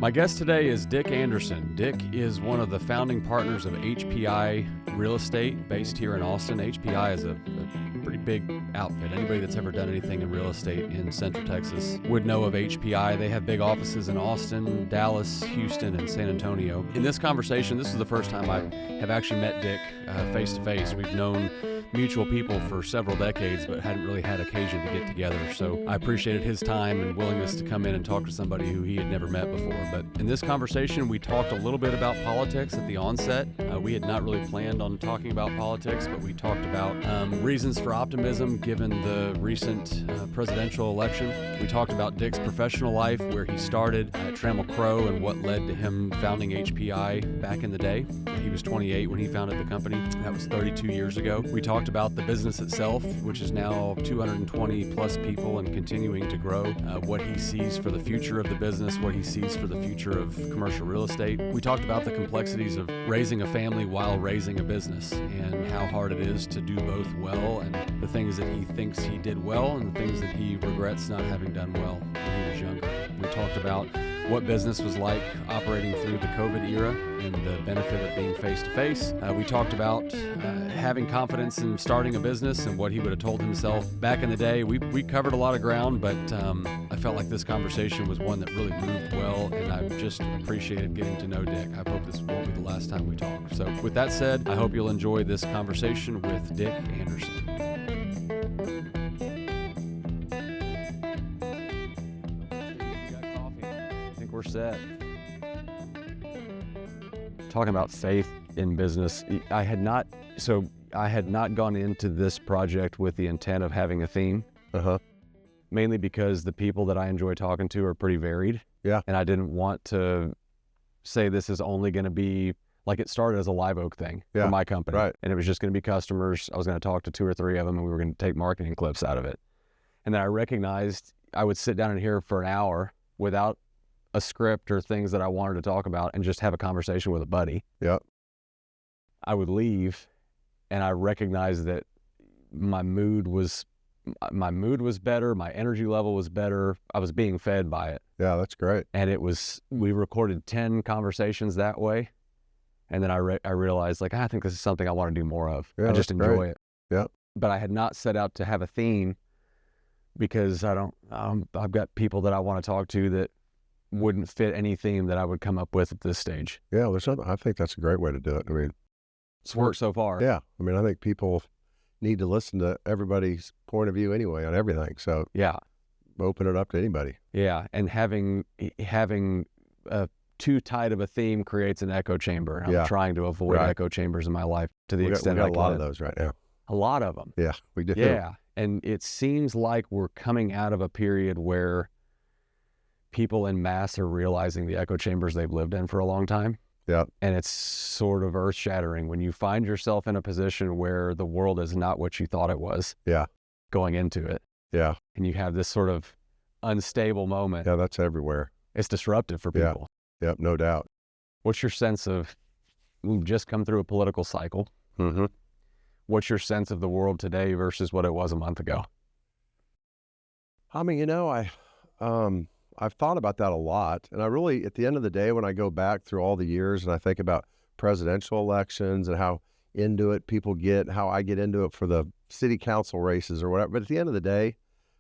My guest today is Dick Anderson. Dick is one of the founding partners of HPI Real Estate based here in Austin. HPI is a pretty big outfit. Anybody that's ever done anything in real estate in Central Texas would know of HPI. They have big offices in Austin, Dallas, Houston, and San Antonio. In this conversation, this is the first time I have actually met Dick face to face. We've known mutual people for several decades, but hadn't really had occasion to get together. So I appreciated his time and willingness to come in and talk to somebody who he had never met before. But in this conversation, we talked a little bit about politics at the onset. We had not really planned on talking about politics, but we talked about reasons for optimism given the recent presidential election. We talked about Dick's professional life, where he started at Trammell Crow and what led to him founding HPI back in the day. He was 28 when he founded the company. That was 32 years ago. We talked about the business itself, which is now 220 plus people and continuing to grow, what he sees for the future of the business, what he sees for the future of commercial real estate. We talked about the complexities of raising a family while raising a business and how hard it is to do both well, and the things that he thinks he did well and the things that he regrets not having done well when he was younger. We talked about what business was like operating through the COVID era and the benefit of being face-to-face. We talked about having confidence in starting a business and what he would have told himself back in the day. We covered a lot of ground, but I felt like this conversation was one that really moved well, and I just appreciated getting to know Dick. I hope this won't be the last time we talk. So with that said, I hope you'll enjoy this conversation with Dick Anderson. We're set. Talking about faith in business, I had not gone into this project with the intent of having a theme. Mainly because the people that I enjoy talking to are pretty varied. Yeah. And I didn't want to say this is only going to be, like, it started as a Live Oak thing for my company. Right. And it was just going to be customers. I was going to talk to 2 or 3 of them, and we were going to take marketing clips out of it. And then I recognized I would sit down in here for an hour without a script or things that I wanted to talk about and just have a conversation with a buddy. Yep. I would leave, and I recognized that my mood was better, my energy level was better. I was being fed by it. Yeah, that's great. And we recorded 10 conversations that way. And then I realized, like, I think this is something I want to do more of. Yeah, I just enjoy it. Yep. But I had not set out to have a theme because I've got people that I want to talk to that wouldn't fit any theme that I would come up with at this stage. Yeah, I think that's a great way to do it. I mean, It's worked so far. Yeah. I mean, I think people need to listen to everybody's point of view anyway on everything. So yeah, open it up to anybody. Yeah, and having too tight of a theme creates an echo chamber. I'm trying to avoid echo chambers in my life to the extent we got I a lot can. of those right now. A lot of them. Yeah, we do. Yeah, and it seems like we're coming out of a period where people en masse are realizing the echo chambers they've lived in for a long time. Yeah. And it's sort of earth-shattering when you find yourself in a position where the world is not what you thought it was. Yeah. Going into it. Yeah. And you have this sort of unstable moment. Yeah, that's everywhere. It's disruptive for people. Yeah. Yep, no doubt. What's your sense of, we've just come through a political cycle. Mm-hmm. What's your sense of the world today versus what it was a month ago? I mean, I've thought about that a lot. And I really, at the end of the day, when I go back through all the years and I think about presidential elections and how into it people get, how I get into it for the city council races or whatever. But at the end of the day,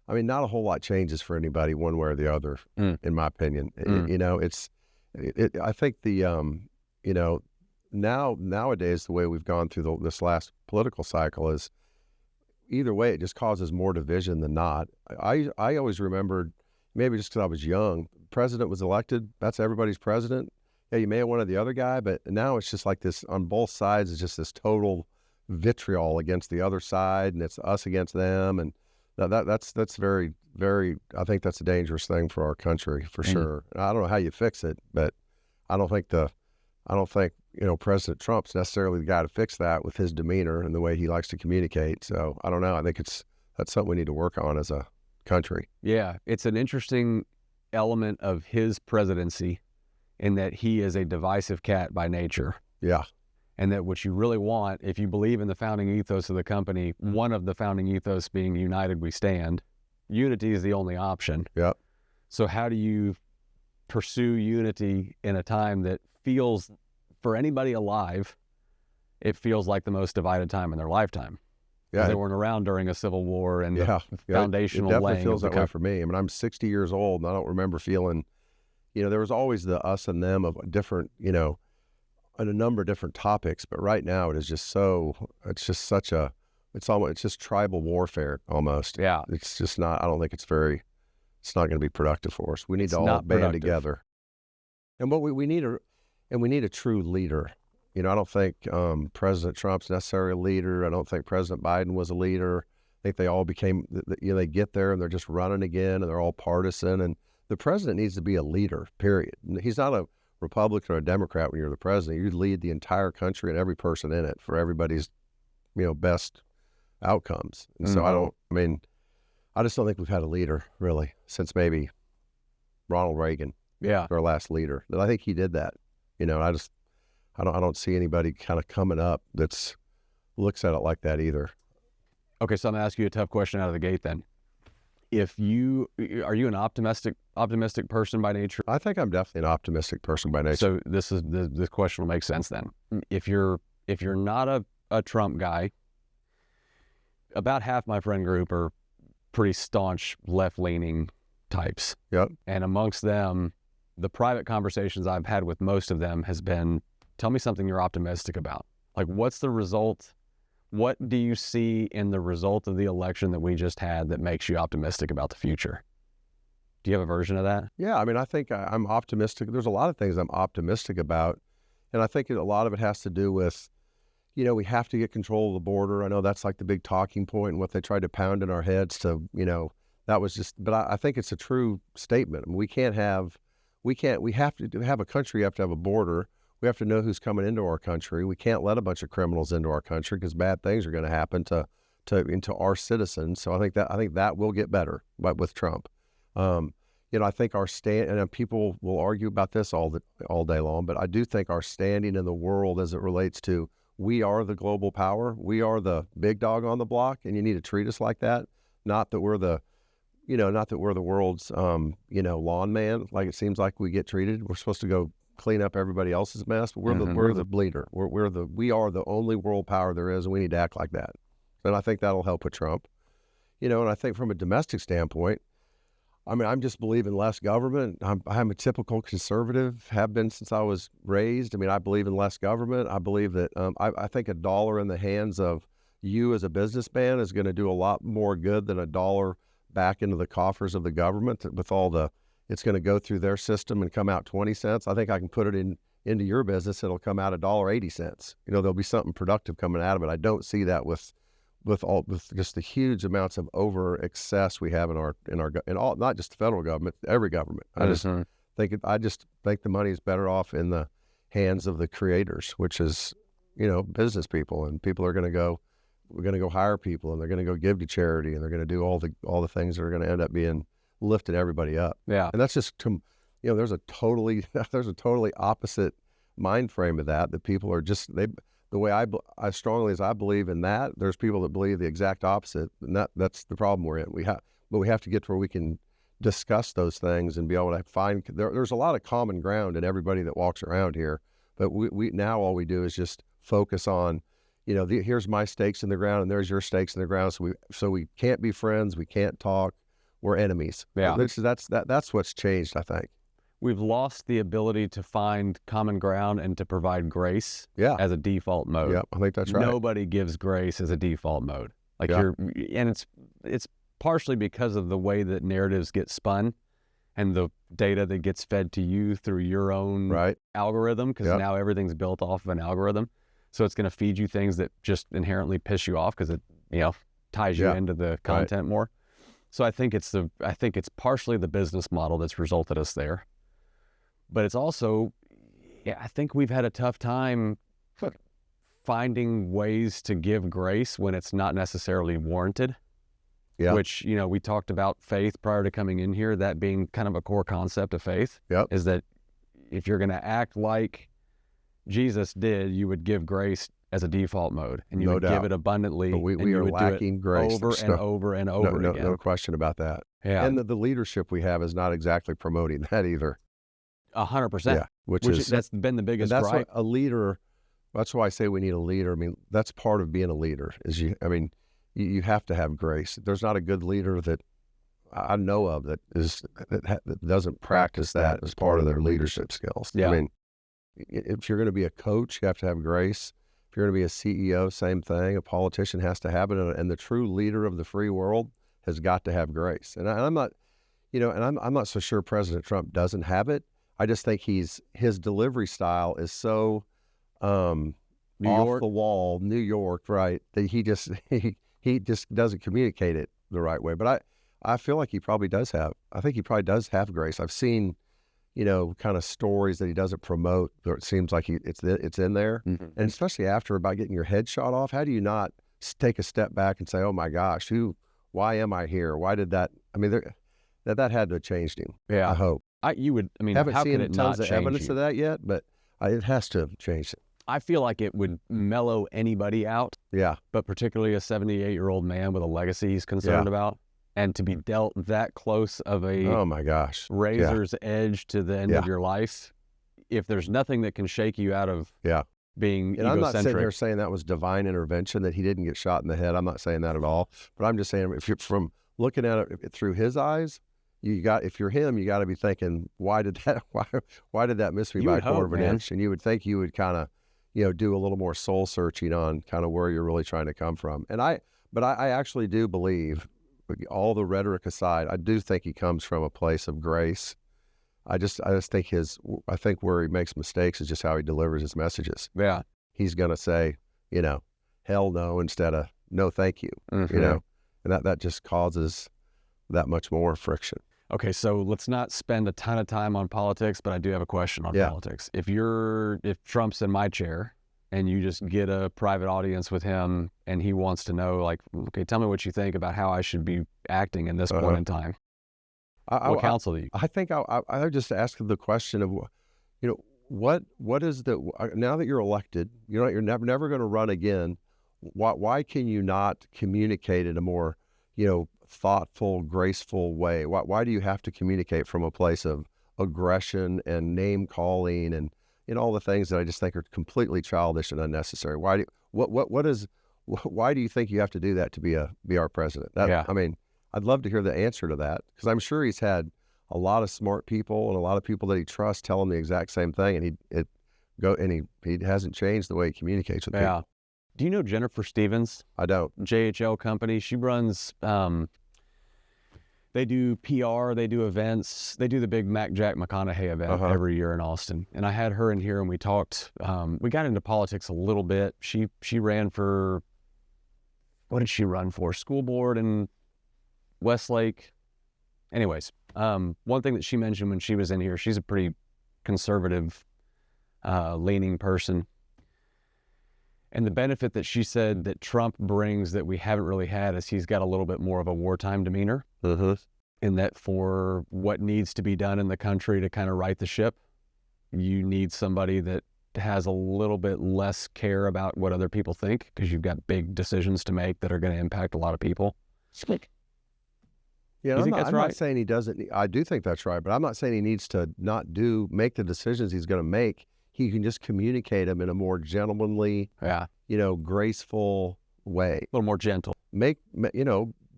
I mean, not a whole lot changes for anybody one way or the other, in my opinion. I think nowadays, the way we've gone through this last political cycle is either way, it just causes more division than not. I always remembered, maybe just because I was young, president was elected, that's everybody's president. Yeah, you may have wanted the other guy, but now it's just like this, on both sides, it's just this total vitriol against the other side, and it's us against them. And that's very, very, I think that's a dangerous thing for our country, for sure. I don't know how you fix it, but I don't think President Trump's necessarily the guy to fix that with his demeanor and the way he likes to communicate. So I don't know. I think that's something we need to work on as a country. Yeah, it's an interesting element of his presidency in that he is a divisive cat by nature. Yeah. And that what you really want, if you believe in the founding ethos of the company, one of the founding ethos being united we stand, unity is the only option. Yep. So how do you pursue unity in a time that feels, for anybody alive, it feels like the most divided time in their lifetime. Yeah, They weren't around during a civil war and the foundational it definitely laying feels of that way for me. I mean, I'm 60 years old, and I don't remember feeling, there was always the us and them of different, on a number of different topics. But right now, it's just tribal warfare almost. Yeah. It's just not. I don't think it's not going to be productive for us. We need to all band together, and we need a true leader. I don't think President Trump's necessarily a leader. I don't think President Biden was a leader. I think they all became, they get there and they're just running again, and they're all partisan. And the president needs to be a leader, period. He's not a Republican or a Democrat when you're the president. You lead the entire country and every person in it for everybody's, best outcomes. And so I just don't think we've had a leader, really, since maybe Ronald Reagan. Yeah. Our last leader. And I think he did that. I don't see anybody kind of coming up that's looks at it like that either. Okay, so I'm gonna ask you a tough question out of the gate then. Are you an optimistic person by nature? I think I'm definitely an optimistic person by nature. So this question will make sense then. If you're not a Trump guy, about half my friend group are pretty staunch left-leaning types. Yep. And amongst them, the private conversations I've had with most of them has been, tell me something you're optimistic about. Like, what's the result? What do you see in the result of the election that we just had that makes you optimistic about the future? Do you have a version of that? Yeah, I think I'm optimistic. There's a lot of things I'm optimistic about, and I think a lot of it has to do with, we have to get control of the border. I know that's like the big talking point and what they tried to pound in our heads to, that was just, but I think it's a true statement. We have to have a country, you have to have a border. We have to know who's coming into our country. We can't let a bunch of criminals into our country because bad things are going to happen into our citizens. So I think that will get better with Trump. I think our stand, and people will argue about this all day long, but I do think our standing in the world as it relates to, we are the global power. We are the big dog on the block, and you need to treat us like that. Not that we're the world's, lawn man, like it seems like we get treated. We're supposed to go clean up everybody else's mess, but we're the leader. We are the only world power there is, and we need to act like that. And I think that'll help with Trump. And I think from a domestic standpoint, I'm just believe in less government. I'm a typical conservative, have been since I was raised. I believe in less government. I believe that I think $1 in the hands of you as a businessman is going to do a lot more good than $1 back into the coffers of the government with it's going to go through their system and come out 20 cents. I think I can put it into your business. It'll come out $1.80. There'll be something productive coming out of it. I don't see that with just the huge amounts of over excess we have in all, not just the federal government, every government. I just think the money is better off in the hands of the creators, which is, business people, and people are going to go. We're going to go hire people, and they're going to go give to charity, and they're going to do all the things that are going to end up being lifting everybody up. Yeah. And that's just, there's a totally opposite mind frame of that people are just, the way I strongly as I believe in that, there's people that believe the exact opposite, and that's the problem we're in. But we have to get to where we can discuss those things and be able to find, there's a lot of common ground in everybody that walks around here, but we now all we do is just focus on, here's my stakes in the ground and there's your stakes in the ground. So we can't be friends. We can't talk. We're enemies. Yeah. That's what's changed, I think. We've lost the ability to find common ground and to provide grace as a default mode. Yeah, I think that's right. Nobody gives grace as a default mode. And it's partially because of the way that narratives get spun and the data that gets fed to you through your own algorithm, because now everything's built off of an algorithm. So it's going to feed you things that just inherently piss you off because it, ties you into the content more. So I think it's partially the business model that's resulted us there. But it's also, I think we've had a tough time finding ways to give grace when it's not necessarily warranted. Yeah. Which, we talked about faith prior to coming in here, that being kind of a core concept of faith. Yep. Is that if you're going to act like Jesus did, you would give grace as a default mode, and you would give it abundantly. But we are lacking grace over and over and over again. No question about that. Yeah. And the leadership we have is not exactly promoting that either. 100%. Yeah, which is that's been the and biggest that's gripe. what a leader. That's why I say we need a leader. I mean, that's part of being a leader. Is you have to have grace. There's not a good leader that I know of that doesn't practice that as part of their leadership skills. Yeah. I mean, if you're going to be a coach, you have to have grace. If you're going to be a CEO, same thing. A politician has to have it, and the true leader of the free world has got to have grace. And I'm not, I'm not so sure President Trump doesn't have it. I just think his delivery style is so off the wall, New York, right? That he just doesn't communicate it the right way. But I feel like he probably does have. I think he probably does have grace. I've seen, kind of stories that he doesn't promote. It seems like it's in there, Mm-hmm. and especially after about getting your head shot off. How do you not take a step back and say, "Oh my gosh, why am I here? Why did that?" I mean, that had to have changed him. Yeah, I hope. Haven't Haven't how seen could it tons not of change evidence you? of that yet, but it has to have changed it. I feel like it would mellow anybody out, Yeah, but particularly a 78-year-old man with a legacy he's concerned about, and to be dealt that close of a oh my gosh, razor's edge to the end of your life. If there's nothing that can shake you out of being And I'm not sitting egocentric, here saying that was divine intervention, that he didn't get shot in the head. I'm not saying that at all. But I'm just saying, if you're from looking at it through his eyes, if you're him, you got to be thinking, why did that miss me You by a would quarter hope, of an man. inch? And you would think you would kind of, do a little more soul searching on kind of where you're really trying to come from. But I actually do believe, all the rhetoric aside, I do think he comes from a place of grace. I just think I think where he makes mistakes is just how he delivers his messages. Yeah. He's going to say, hell no instead of no thank you, Mhm. and that just causes that much more friction. Okay, so let's not spend a ton of time on politics, but I do have a question on politics. If Trump's in my chair and you just get a private audience with him and he wants to know, like, okay, tell me what you think about how I should be acting in this point in time. What counsel do you? I think I would just ask the question of, what is now that you're elected, you're never going to run again. Why can you not communicate in a more, thoughtful, graceful way? Why do you have to communicate from a place of aggression and name calling and all the things that I just think are completely childish and unnecessary? Why do you think you have to do that to be our president? I mean, I'd love to hear the answer to that, because I'm sure he's had a lot of smart people and a lot of people that he trusts tell him the exact same thing, and he hasn't changed the way he communicates with people. Do you know Jennifer Stevens? I don't. JHL company. She runs, they do PR, they do events, they do the big Jack McConaughey event every year in Austin. And I had her in here and we talked, we got into politics a little bit. She ran for, what did she run for? School board in Westlake. Anyways, one thing that she mentioned when she was in here, she's a pretty conservative leaning person. And the benefit that she said that Trump brings that we haven't really had is he's got a little bit more of a wartime demeanor. In that for what needs to be done in the country to kind of right the ship, you need somebody that has a little bit less care about what other people think, because you've got big decisions to make that are going to impact a lot of people. Yeah, I'm not saying he doesn't. I do think that's right, but I'm not saying he needs to not make the decisions he's going to make. He can just communicate them in a more gentlemanly, graceful way. A little more gentle.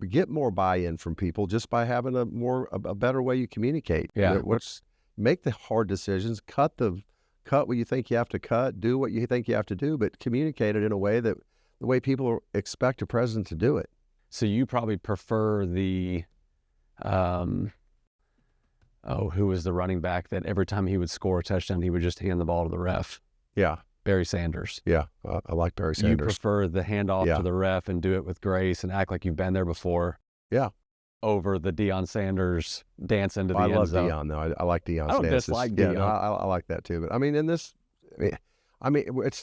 Get more buy-in from people just by having a better way you communicate. Yeah. Make the hard decisions, cut what you think you have to cut, do what you think you have to do, but communicate it in a way that the way people expect a president to do it. So you probably prefer the, who was the running back that every time he would score a touchdown, he would just hand the ball to the ref? Yeah. Barry Sanders. Yeah, I like Barry Sanders. You prefer the handoff to the ref and do it with grace and act like you've been there before? Yeah. Over the Deion Sanders dance into the end zone. I love Deion, though. I like Deion's dances. I don't dislike Deion. Yeah, no, I like that too. But I mean, it's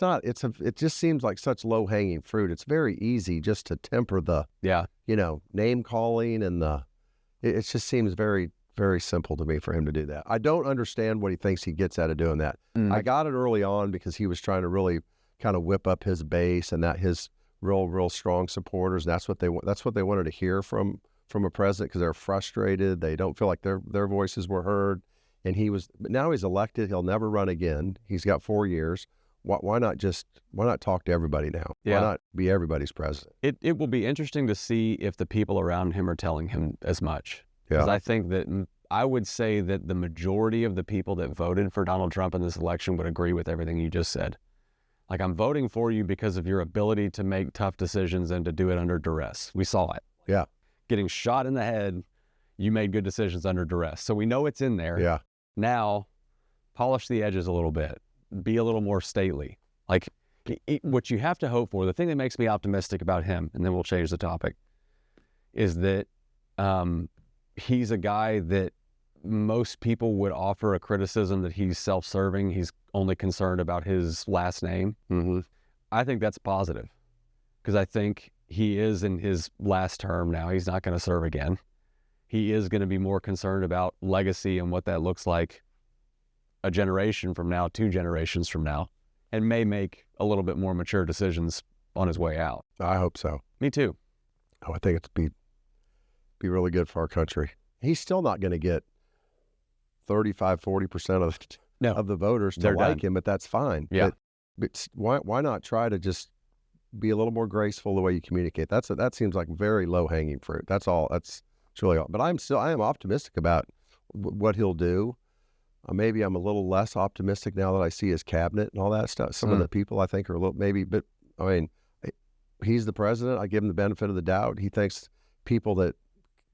not. It just seems like such low hanging fruit. It's very easy just to temper the name calling and it just seems very, very simple to me for him to do that. I don't understand what he thinks he gets out of doing that. I got it early on because he was trying to really kind of whip up his base and that his real strong supporters. And that's what they wanted to hear from a president, because they're frustrated. They don't feel like their voices were heard. And but now he's elected. He'll never run again. He's got 4 years. Why not talk to everybody now? Yeah. Why not be everybody's president? It will be interesting to see if the people around him are telling him as much. Because Yeah. I think that I would say that the majority of the people that voted for Donald Trump in this election would agree with everything you just said. Like, I'm voting for you because of your ability to make tough decisions and to do it under duress. We saw it. Yeah. Getting shot in the head, you made good decisions under duress. So we know it's in there. Yeah. Now, polish the edges a little bit. Be a little more stately. Like, what you have to hope for, the thing that makes me optimistic about him, and then we'll change the topic, is that he's a guy that most people would offer a criticism that he's self-serving. He's only concerned about his last name. Mm-hmm. I think that's positive, because I think he is in his last term now. He's not going to serve again. He is going to be more concerned about legacy and what that looks like a generation from now, 2 generations from now, and may make a little bit more mature decisions on his way out. I hope so. Me too. Oh, I think it's be really good for our country. He's still not going to get 35-40% of the voters to They're like done. him, but that's fine. Yeah. But why not try to just be a little more graceful the way you communicate? That seems like very low hanging fruit. That's all. It's really all. But I am optimistic about what he'll do. Maybe I'm a little less optimistic now that I see his cabinet and all that stuff. Some of the people I think are a little but I mean, he's the president. I give him the benefit of the doubt. He thinks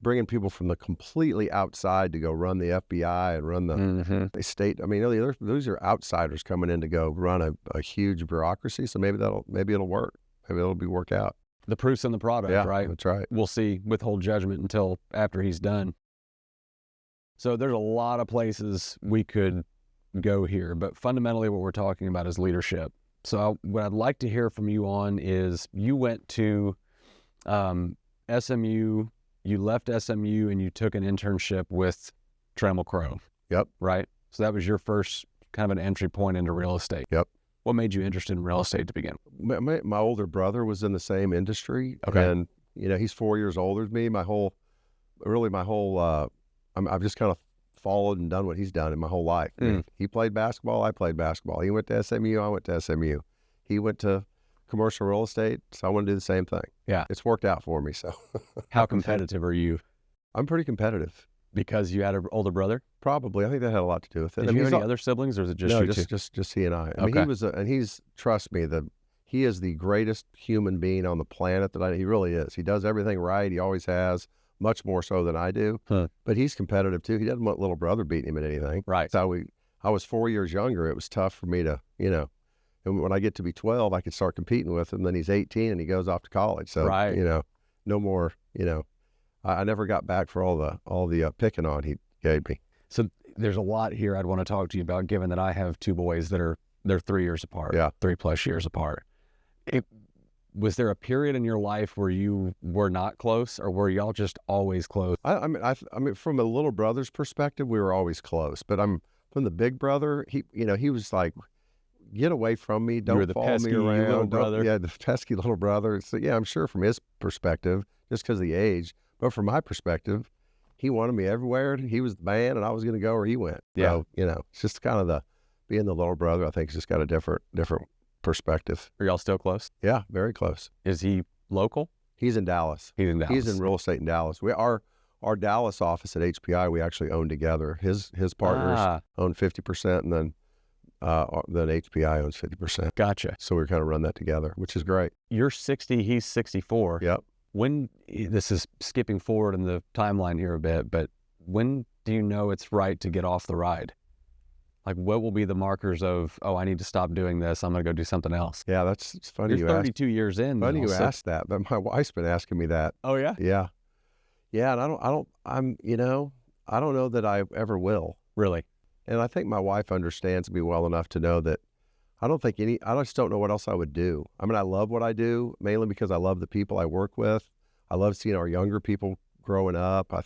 bringing people from the completely outside to go run the FBI and run the state. I mean, those are outsiders coming in to go run a huge bureaucracy. So maybe it'll work. Maybe it'll work out. The proof's in the product, Yeah, right? that's right. We'll see. Withhold judgment until after he's done. So there's a lot of places we could go here, but fundamentally what we're talking about is leadership. So what I'd like to hear from you on is, you went to SMU, you left SMU, and you took an internship with Trammell Crow. Yep. Right? So that was your first kind of an entry point into real estate. Yep. What made you interested in real estate to begin? My older brother was in the same industry. Okay. And, he's 4 years older than me. I've just kind of followed and done what he's done in my whole life. He played basketball. I played basketball. He went to SMU. I went to SMU. He went to commercial real estate. So I want to do the same thing. Yeah. It's worked out for me. So How competitive are you? I'm pretty competitive. Because you had an older brother? Probably. I think that had a lot to do with it. Did you have any other siblings, or is it just no, you two? just he and I. I mean, trust me, he is the greatest human being on the planet he really is. He does everything right. He always has, much more so than I do. Huh. But he's competitive too. He doesn't want little brother beating him at anything. Right. So I was 4 years younger. It was tough for me to, and when I get to be 12, I could start competing with him. Then he's 18 and he goes off to college. So, right. No more, I never got back for all the picking on he gave me. So there's a lot here I'd want to talk to you about, given that I have 2 boys they're 3 years apart. Yeah. 3+ years apart. Was there a period in your life where you were not close, or were y'all just always close? I mean, from a little brother's perspective, we were always close. But from the big brother, he was like, get away from me. Don't follow me around. Little brother. Yeah, the pesky little brother. So yeah, I'm sure from his perspective, just because of the age. But from my perspective, he wanted me everywhere. He was the man, and I was going to go where he went. Yeah. So, it's just kind of being the little brother. I think it's just got a different perspective. Are y'all still close? Yeah, very close. Is he local? He's in Dallas. He's in Dallas. He's in real estate in Dallas. Our Dallas office at HPI, we actually own together. His partners own 50%, and then HPI owns 50%. Gotcha. So we kind of run that together, which is great. You're 60, he's 64. Yep. This is skipping forward in the timeline here a bit, but when do you know it's right to get off the ride? Like, what will be the markers of, I need to stop doing this, I'm going to go do something else? Yeah, it's funny You're 32 years in. Funny you asked that, but my wife's been asking me that. Oh yeah? Yeah. Yeah, and I don't know that I ever will. Really? And I think my wife understands me well enough to know that I just don't know what else I would do. I mean, I love what I do, mainly because I love the people I work with. I love seeing our younger people growing up. I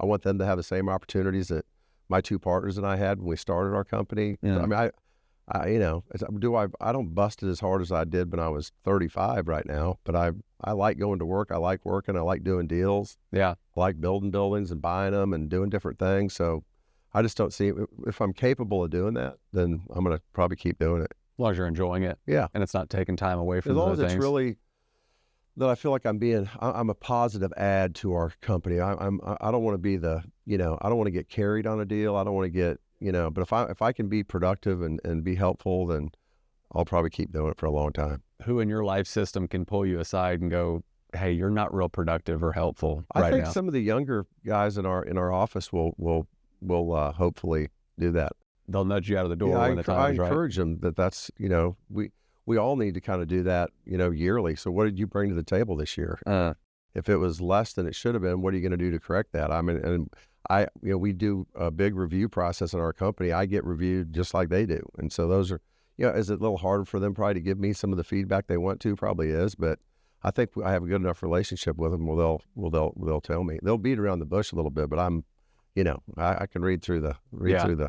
want them to have the same opportunities that my 2 partners and I had when we started our company. Yeah. I mean, I don't bust it as hard as I did when I was 35 right now, but I like going to work. I like working. I like doing deals. Yeah. I like building buildings and buying them and doing different things. So I just don't see if I'm capable of doing that, then I'm going to probably keep doing it. As long as you're enjoying it. Yeah. And it's not taking time away from As long other as it's things. really that I feel like I'm a positive add to our company. I don't want to be I don't want to get carried on a deal. I don't want to get, but if I can be productive and be helpful, then I'll probably keep doing it for a long time. Who in your life system can pull you aside and go, hey, you're not real productive or helpful I right think now? some of the younger guys in our office will hopefully do that. They'll nudge you out of the door when the time is right. I encourage them that's we all need to kind of do that, yearly. So what did you bring to the table this year? If it was less than it should have been, what are you going to do to correct that? I mean, and we do a big review process in our company. I get reviewed just like they do. And so those are, is it a little harder for them probably to give me some of the feedback they want to? Probably is, but I think I have a good enough relationship with them where they'll tell me. They'll beat around the bush a little bit, but I'm, I can read through the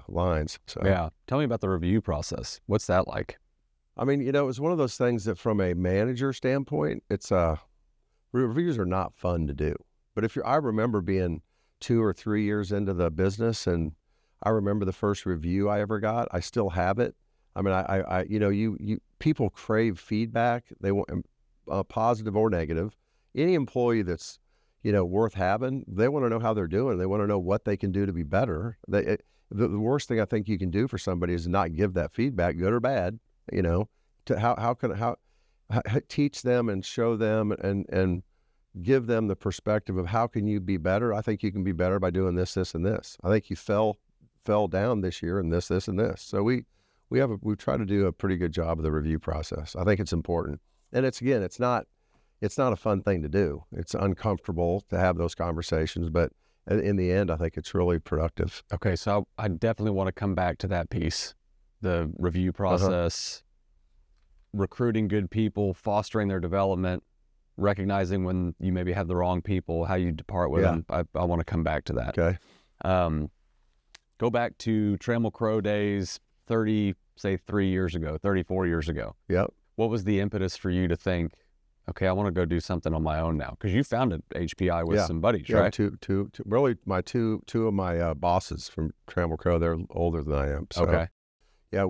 lines. So yeah. Tell me about the review process. What's that like? I mean, it was one of those things that from a manager standpoint, it's reviews are not fun to do. But I remember being 2 or 3 years into the business, and I remember the first review I ever got. I still have it. I mean, people crave feedback. They want positive or negative. Any employee that's worth having, they want to know how they're doing. They want to know what they can do to be better. The worst thing I think you can do for somebody is not give that feedback, good or bad. To teach them and show them and give them the perspective of how can you be better. I think you can be better by doing this, this, and this. I think you fell down this year in this, and this. So we try to do a pretty good job of the review process. I think it's important, and it's not a fun thing to do. It's uncomfortable to have those conversations, but in the end, I think it's really productive. Okay, so I definitely want to come back to that piece. The review process, recruiting good people, fostering their development, recognizing when you maybe have the wrong people, how you depart with them. I want to come back to that. Okay. Go back to Trammell Crow days, 34 years ago. Yep. What was the impetus for you to think, okay, I want to go do something on my own now? Because you founded HPI with some buddies, right? Really, my two of my bosses from Trammell Crow, they're older than I am. So. Okay. Yeah,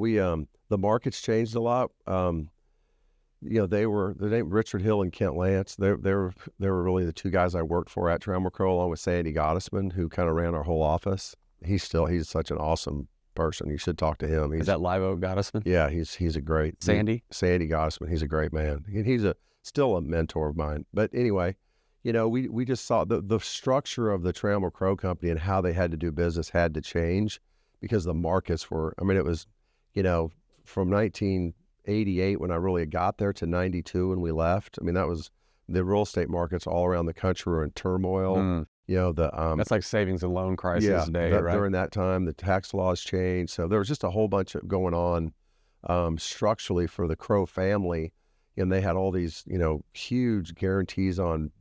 the market's changed a lot. They were the name Richard Hill and Kent Lance. They were really the two guys I worked for at Trammell Crow, along with Sandy Gottesman, who kind of ran our whole office. He's such an awesome person. You should talk to him. Is that Live Oak Gottesman? Yeah, he's a great Sandy Gottesman. He's a great man. He's still a mentor of mine. But anyway, we just saw the structure of the Trammell Crow company and how they had to do business had to change because the markets were. I mean, it was. From 1988 when I really got there to 92 when we left. I mean, that was the real estate markets all around the country were in turmoil. That's like savings and loan crisis day, right? During that time, the tax laws changed. So there was just a whole bunch of going on structurally for the Crow family. And they had all these, huge guarantees on,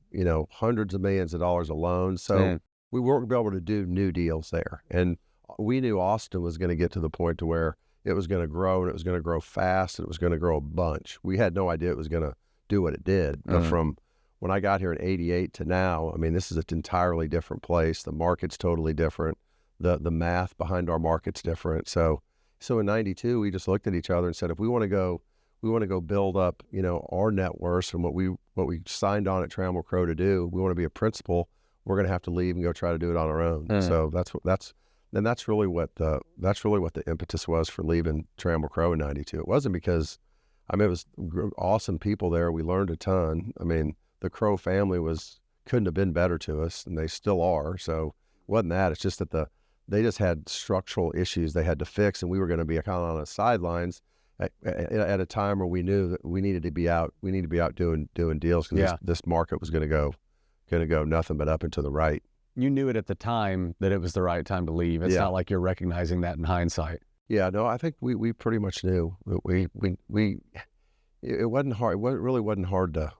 hundreds of millions of dollars of loans. So we weren't going to be able to do new deals there. And we knew Austin was going to get to the point to where it was going to grow, and it was going to grow fast, and it was going to grow a bunch. We had no idea it was going to do what it did. But from when I got here in 88 to now, I mean, this is an entirely different place. The market's totally different. The math behind our market's different. So in 92, we just looked at each other and said, if we want to go build up, our net worth and what we signed on at Trammell Crow to do, we want to be a principal, we're going to have to leave and go try to do it on our own. So that's really what the impetus was for leaving Trammell Crow in 92. It wasn't because, it was awesome people there. We learned a ton. I mean, the Crow family couldn't have been better to us, and they still are. So it wasn't that. It's just that they just had structural issues they had to fix, and we were going to be kind of on the sidelines at a time where we knew that we needed to be out. We need to be out doing deals because this market was going to go nothing but up and to the right. You knew it at the time that it was the right time to leave. It's not like you're recognizing that in hindsight. Yeah, no, I think we pretty much knew. It wasn't hard. It really wasn't hard to,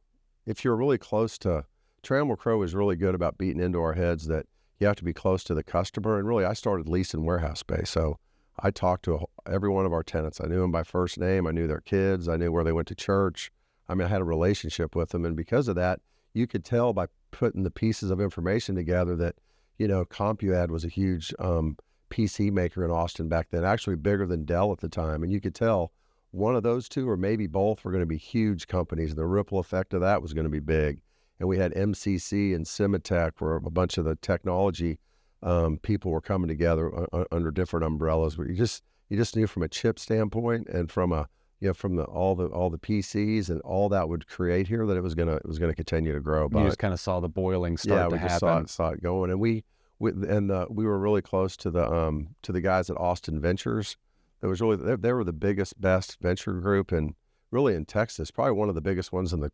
if you're really close to, Trammell Crow is really good about beating into our heads that you have to be close to the customer. And really, I started leasing warehouse space. So I talked to every one of our tenants. I knew them by first name. I knew their kids. I knew where they went to church. I mean, I had a relationship with them. And because of that, you could tell by putting the pieces of information together that, CompuAd was a huge PC maker in Austin back then, actually bigger than Dell at the time. And you could tell one of those two, or maybe both, were going to be huge companies. The ripple effect of that was going to be big. And we had MCC and Cimatech, where a bunch of the technology people were coming together under different umbrellas. Where you just knew from a chip standpoint and from a from all the PCs and all that would create here that it was gonna continue to grow. But you just kind of saw the boiling start to happen. Yeah, we just saw it going, and we were really close to the guys at Austin Ventures. It was really they were the biggest, best venture group, and really in Texas, probably one of the biggest ones in the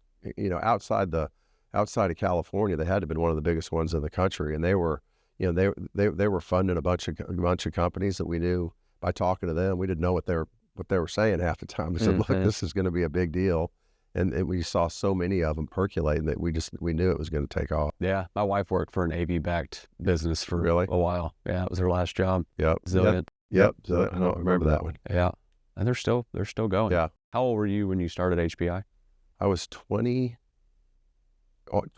outside of California. They had to have been one of the biggest ones in the country, and they were they were funding a bunch of companies that we knew by talking to them. We didn't know what they were saying half the time. They said, "Look, this is going to be a big deal," and we saw so many of them percolating that we knew it was going to take off. Yeah, my wife worked for an AV-backed business for Really? a while. Yeah, it was her last job. Yep. Zillion. Yep. So I don't remember that one. Yeah, and they're still going. Yeah. How old were you when you started HPI? I was 20. I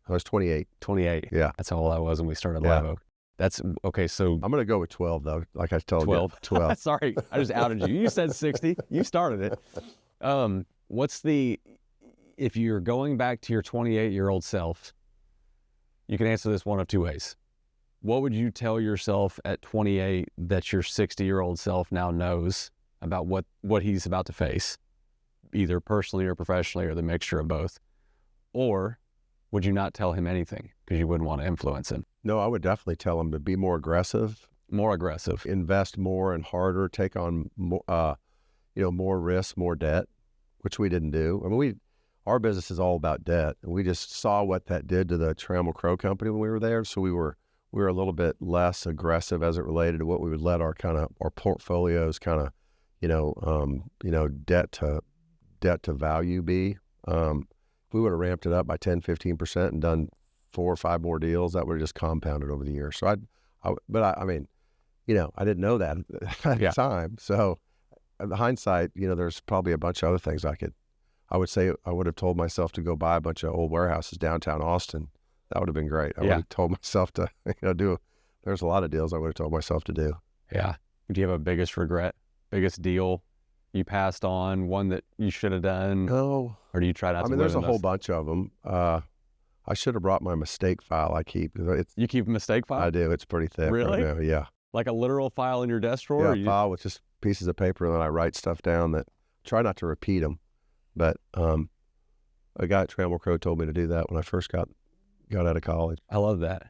was 28. 28. Yeah. That's how old I was when we started Yeah. Live Oak. That's okay. So I'm going to go with 12 though. Like I told 12. you, 12. Sorry, I just outed you. You said 60. You started it. If you're going back to your 28-year-old self, you can answer this one of two ways. What would you tell yourself at 28 that your 60-year-old self now knows about what he's about to face, either personally or professionally, or the mixture of both? Or would you not tell him anything because you wouldn't want to influence him? No, I would definitely tell him to be more aggressive, invest more and harder, take on more, more risk, more debt, which we didn't do. I mean, our business is all about debt, and we just saw what that did to the Trammell Crow company when we were there. So we were a little bit less aggressive as it related to what we would let our portfolios debt to value be. If we would have ramped it up by 10, 15% and done 4 or 5 more deals, that would have just compounded over the years. So I didn't know that at the time. So in hindsight, there's probably a bunch of other things I would say I would have told myself to go buy a bunch of old warehouses downtown Austin. That would have been great. I would have told myself to, there's a lot of deals I would have told myself to do. Yeah. Do you have a biggest regret, biggest deal you passed on, one that you should have done? No. Or do you try not to? There's a whole bunch of them. I should have brought my mistake file I keep. You keep a mistake file? I do. It's pretty thick. Really? Right now. Yeah. Like a literal file in your desk drawer? Yeah, file with just pieces of paper, and then I write stuff down that try not to repeat them. But a guy at Trammell Crow told me to do that when I first got out of college. I love that.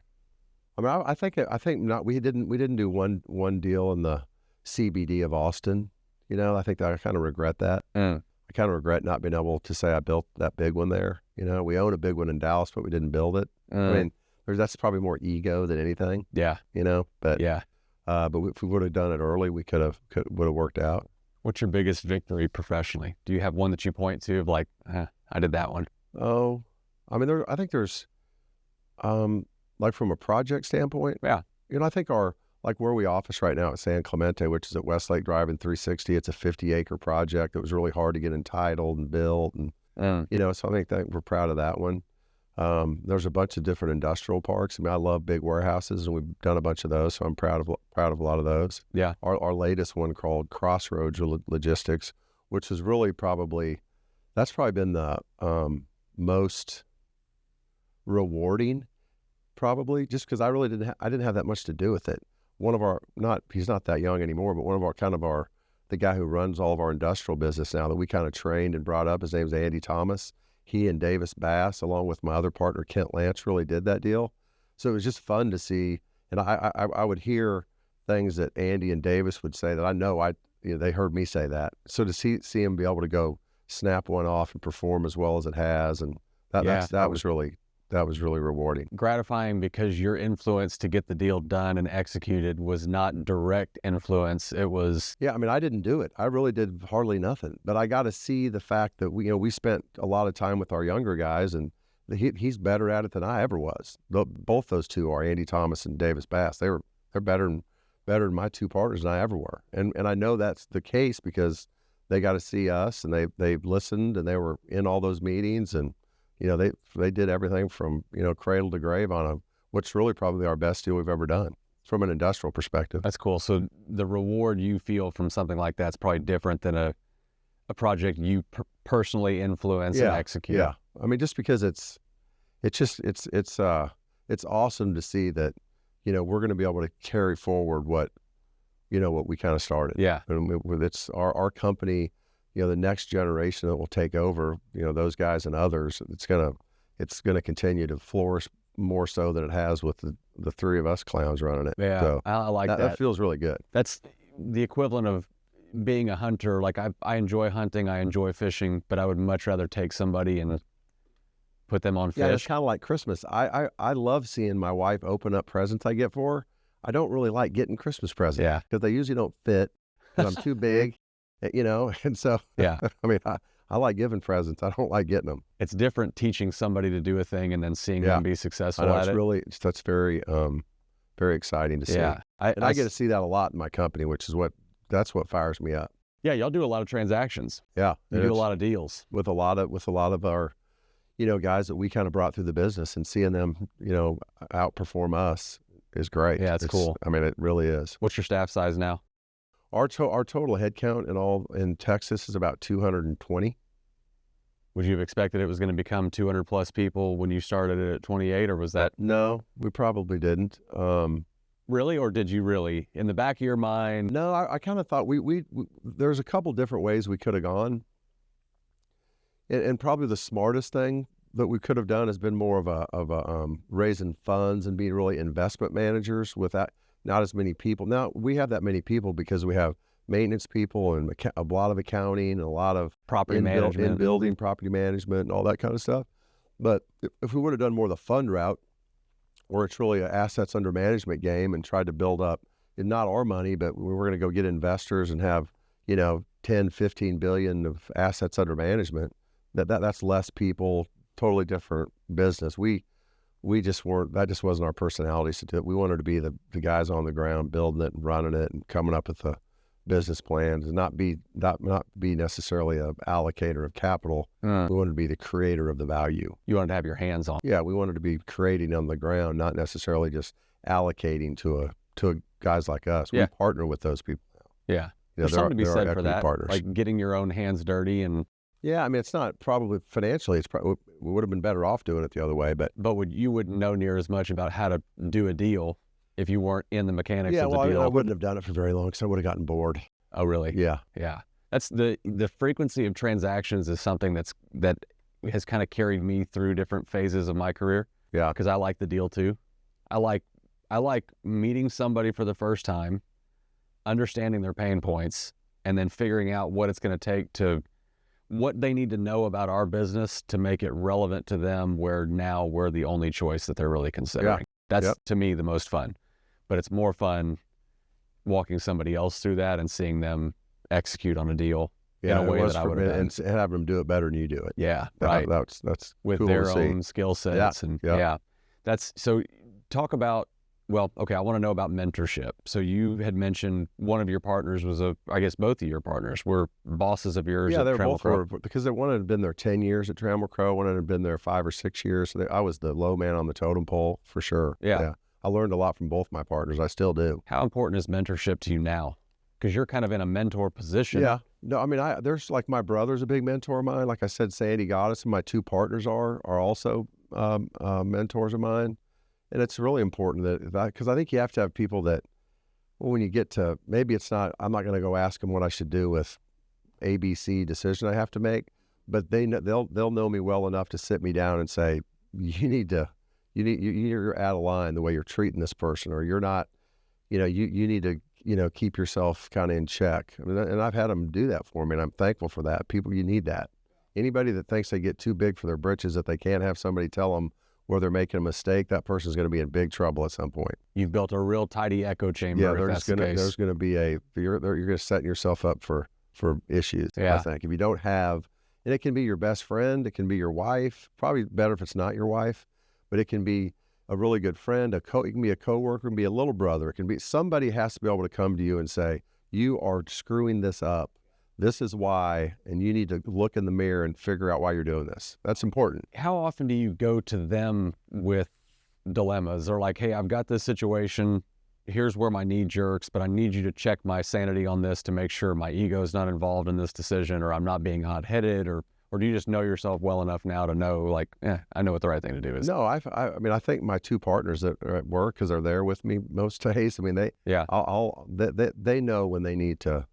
I think not. We didn't do one deal in the CBD of Austin. I think that I kind of regret that. I kind of regret not being able to say I built that big one there. We own a big one in Dallas, but we didn't build it. That's probably more ego than anything. Yeah. But yeah. But if we would have done it early, would have worked out. What's your biggest victory professionally? Do you have one that you point to of like, I did that one? Oh, I think there's, like from a project standpoint. Yeah. I think where we office right now at San Clemente, which is at Westlake Drive and 360, it's a 50-acre project that was really hard to get entitled and built. And, so I think that we're proud of that one. There's a bunch of different industrial parks. I love big warehouses, and we've done a bunch of those, so I'm proud of a lot of those. Yeah. Our latest one called Crossroads Logistics, which is really that's probably been the most rewarding, probably, just because I really didn't have that much to do with it. He's not that young anymore, but one of the guy who runs all of our industrial business now that we kind of trained and brought up, his name's Andy Thomas. He and Davis Bass, along with my other partner, Kent Lance, really did that deal. So it was just fun to see. And I would hear things that Andy and Davis would say that I know they heard me say that. So to see him be able to go snap one off and perform as well as it has, and that was really rewarding. Gratifying, because your influence to get the deal done and executed was not direct influence. It was... Yeah, I didn't do it. I really did hardly nothing. But I got to see the fact that we spent a lot of time with our younger guys, and he's better at it than I ever was. Both those two are, Andy Thomas and Davis Bass. They're better than my two partners than I ever were. And I know that's the case because they got to see us, and they've listened, and they were in all those meetings, and they did everything from cradle to grave on what's really probably our best deal we've ever done. from an industrial perspective. That's cool. So the reward you feel from something like that's probably different than a project you personally influence and execute. Yeah. I mean, just because it's awesome to see that, we're going to be able to carry forward what we kind of started. Yeah. And it's our company, the next generation that will take over, those guys and others, it's going to continue to flourish more so than it has with the three of us clowns running it. Yeah. So I like that. That feels really good. That's the equivalent of being a hunter. Like I enjoy hunting, I enjoy fishing, but I would much rather take somebody and put them on fish. Yeah, it's kind of like Christmas. I love seeing my wife open up presents I get for her. I don't really like getting Christmas presents because they usually don't fit because I'm too big, and so, yeah. I mean, I like giving presents. I don't like getting them. It's different teaching somebody to do a thing and then seeing them be successful at it. That's very, very exciting to see. Yeah. I get to see that a lot in my company, which is that's what fires me up. Yeah. Y'all do a lot of transactions. Yeah. You do a lot of deals with a lot of our, guys that we kind of brought through the business, and seeing them, outperform us is great. Yeah, it's cool. I mean, it really is. What's your staff size now? Our total headcount in Texas is about 220. Would you have expected it was going to become 200 plus people when you started it at 28, or was that? No, we probably didn't. Really, or did you really, in the back of your mind? No, I kind of thought we there's a couple different ways we could have gone, and probably the smartest thing that we could have done has been more of a raising funds and being really investment managers with that. Not as many people. Now we have that many people because we have maintenance people and a lot of accounting and a lot of property management, in-building property management and all that kind of stuff. But if we would have done more the fund route, where it's really an assets under management game, and tried to build up, and not our money, but we were going to go get investors and have, 10, 15 billion of assets under management, that's less people, totally different business. We just weren't, that just wasn't our personalities to do it. We wanted to be the guys on the ground building it and running it and coming up with the business plans, and not be necessarily an allocator of capital. We wanted to be the creator of the value. You wanted to have your hands on. Yeah, we wanted to be creating on the ground, not necessarily just allocating to guys like us. We partner with those people now. Yeah. There's something to be said for that, partners. Like getting your own hands dirty. And yeah, I mean, it's not probably financially, we would have been better off doing it the other way, but you wouldn't know near as much about how to do a deal if you weren't in the mechanics of the deal. I wouldn't have done it for very long because I would have gotten bored. Oh, really? Yeah. Yeah. That's the frequency of transactions is something that has kind of carried me through different phases of my career. Yeah. Because I like the deal too. I like meeting somebody for the first time, understanding their pain points, and then figuring out what it's going to take what they need to know about our business to make it relevant to them, where now we're the only choice that they're really considering. Yeah. That's to me the most fun. But it's more fun walking somebody else through that and seeing them execute on a deal in a way that I would have done. And having them do it better than you do it. Yeah, right. That's with cool their to see. own skill sets. That's so. Talk about. Well, okay, I want to know about mentorship. So you had mentioned one of your partners was I guess both of your partners were bosses of yours. Yeah, at they Trammell both because one had been there 10 years at Trammell Crow, one had been there 5 or 6 years. So I was the low man on the totem pole for sure. Yeah. I learned a lot from both my partners. I still do. How important is mentorship to you now? Because you're kind of in a mentor position. Yeah. No, I mean, there's like my brother's a big mentor of mine. Like I said, Sandy Goddess and my two partners are also mentors of mine. And it's really important because I think you have to have people that, well, when you get to, maybe it's not, I'm not going to go ask them what I should do with ABC decision I have to make, but they'll know me well enough to sit me down and say, you're out of line the way you're treating this person, or you're not, you need to, keep yourself kind of in check. I mean, and I've had them do that for me, and I'm thankful for that. People, you need that. Anybody that thinks they get too big for their britches, that they can't have somebody tell them where they're making a mistake, that person's going to be in big trouble at some point. You've built a real tidy echo chamber. Yeah, there's going to be you're going to set yourself up for issues. Yeah. I think if you don't have, and it can be your best friend, it can be your wife. Probably better if it's not your wife, but it can be a really good friend. It can be a coworker, it can be a little brother. It can be somebody has to be able to come to you and say, "You are screwing this up. This is why, and you need to look in the mirror and figure out why you're doing this." That's important. How often do you go to them with dilemmas? Or like, hey, I've got this situation. here's where my knee jerks, but I need you to check my sanity on this to make sure my ego is not involved in this decision, or I'm not being hot-headed, or do you just know yourself well enough now to know, like, I know what the right thing to do is? No, I mean, I think my two partners that are at work, because they're there with me most days, I mean, they know when they need to,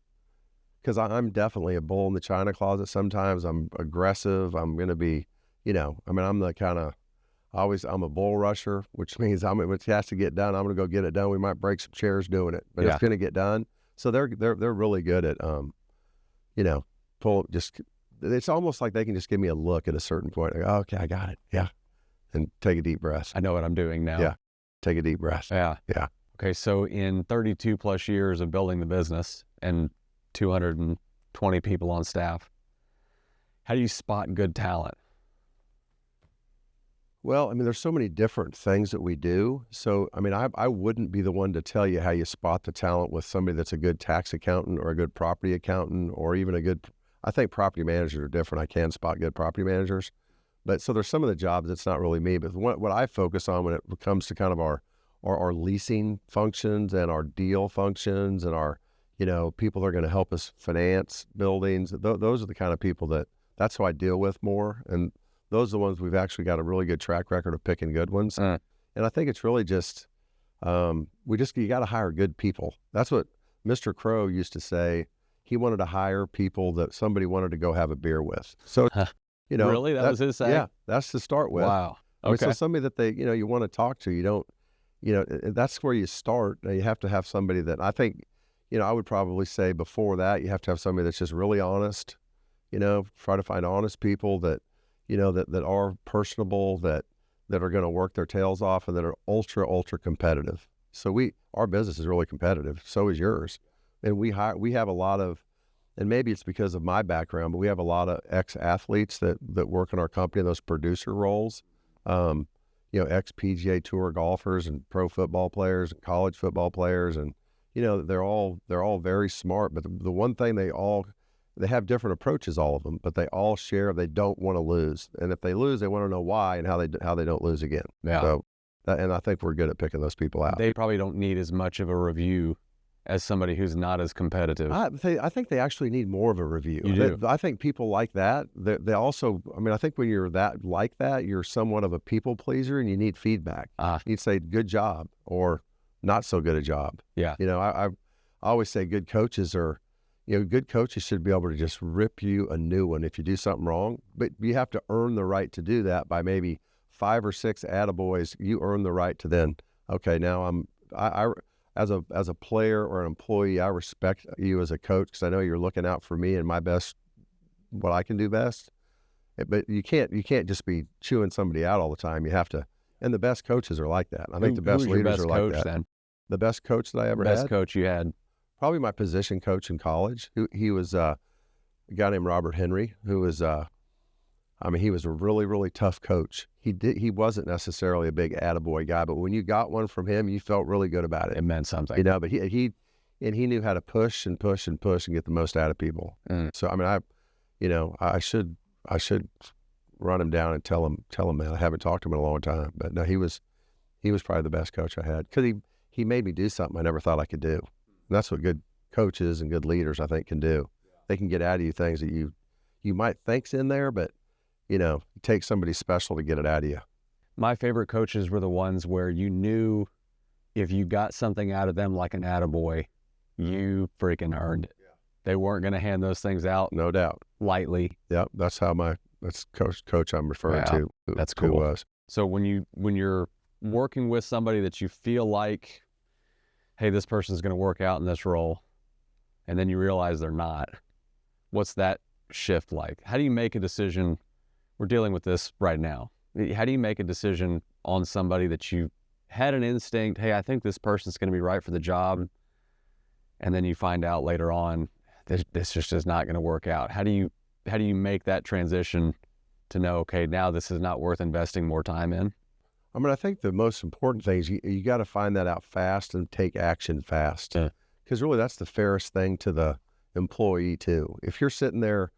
because I'm definitely a bull in the china closet. Sometimes I'm aggressive. I'm going to be, I'm the kind of, I'm a bull rusher, which means if it has to get done, I'm going to go get it done. We might break some chairs doing it, but it's going to get done. So they're really good at, it's almost like they can just give me a look at a certain point. Like, oh, okay, I got it. Yeah. And take a deep breath. I know what I'm doing now. Yeah. Take a deep breath. Yeah. Yeah. Okay. So in 32 plus years of building the business and 220 people on staff, how do you spot good talent? Well, I mean, there's so many different things that we do. So, I mean, I wouldn't be the one to tell you how you spot the talent with somebody that's a good tax accountant or a good property accountant or even I think property managers are different. I can spot good property managers. But so there's some of the jobs that's not really me. But what I focus on when it comes to kind of our leasing functions and our deal functions and our, people that are going to help us finance buildings, those are the kind of people that's who I deal with more. And those are the ones we've actually got a really good track record of picking good ones. And I think it's really just, you got to hire good people. That's what Mr. Crow used to say. He wanted to hire people that somebody wanted to go have a beer with. So, really, that was his saying? Yeah, that's to start with. Wow. Okay. I mean, so somebody that you want to talk to, you don't, that's where you start. Now you have to have somebody that I think, I would probably say before that, you have to have somebody that's just really honest, try to find honest people that, that are personable, that are going to work their tails off and that are ultra competitive. So our business is really competitive. So is yours. And we have a lot of, and maybe it's because of my background, but we have a lot of ex-athletes that work in our company in those producer roles, ex-PGA Tour golfers and pro football players and college football players. And, they're all very smart, but the one thing they have different approaches, all of them, but they all share, they don't want to lose. And if they lose, they want to know why and how they don't lose again. Yeah. So, and I think we're good at picking those people out. They probably don't need as much of a review as somebody who's not as competitive. I think they actually need more of a review. You do? I think people like that. They also, I mean, I think when you're like that, you're somewhat of a people pleaser and you need feedback. You'd say, good job or not so good a job. Yeah. I always say good coaches should be able to just rip you a new one if you do something wrong, but you have to earn the right to do that by maybe 5 or 6 attaboys. You earn the right to then, okay, now as a player or an employee, I respect you as a coach because I know you're looking out for me and my best, what I can do best. But you can't just be chewing somebody out all the time. You have to, and the best coaches are like that. I think the best leaders are like that. Then? The best coach that I ever had. Best coach you had? Probably my position coach in college. He was a guy named Robert Henry, who was, he was a really, really tough coach. He wasn't necessarily a big attaboy guy, but when you got one from him, you felt really good about it. It meant something. But he knew how to push and push and push and get the most out of people. So, I mean, I should run him down and tell him, man, I haven't talked to him in a long time. But no, he was probably the best coach I had because he made me do something I never thought I could do. And that's what good coaches and good leaders, I think, can do. They can get out of you things that you might think's in there, but it takes somebody special to get it out of you. My favorite coaches were the ones where you knew if you got something out of them like an attaboy, you freaking earned it. Yeah. They weren't going to hand those things out, no doubt, lightly. Yep, that's coach I'm referring to. That's cool. Who was. So when you're working with somebody that you feel like, hey, this person's going to work out in this role, and then you realize they're not, what's that shift like? How do you make a decision? We're dealing with this right now. How do you make a decision on somebody that you had an instinct, hey, I think this person's going to be right for the job, and then you find out later on this just is not going to work out? How do you make that transition to know, okay, now this is not worth investing more time in? I mean, I think the most important thing is you got to find that out fast and take action fast. Because really that's the fairest thing to the employee too. If you're sitting there,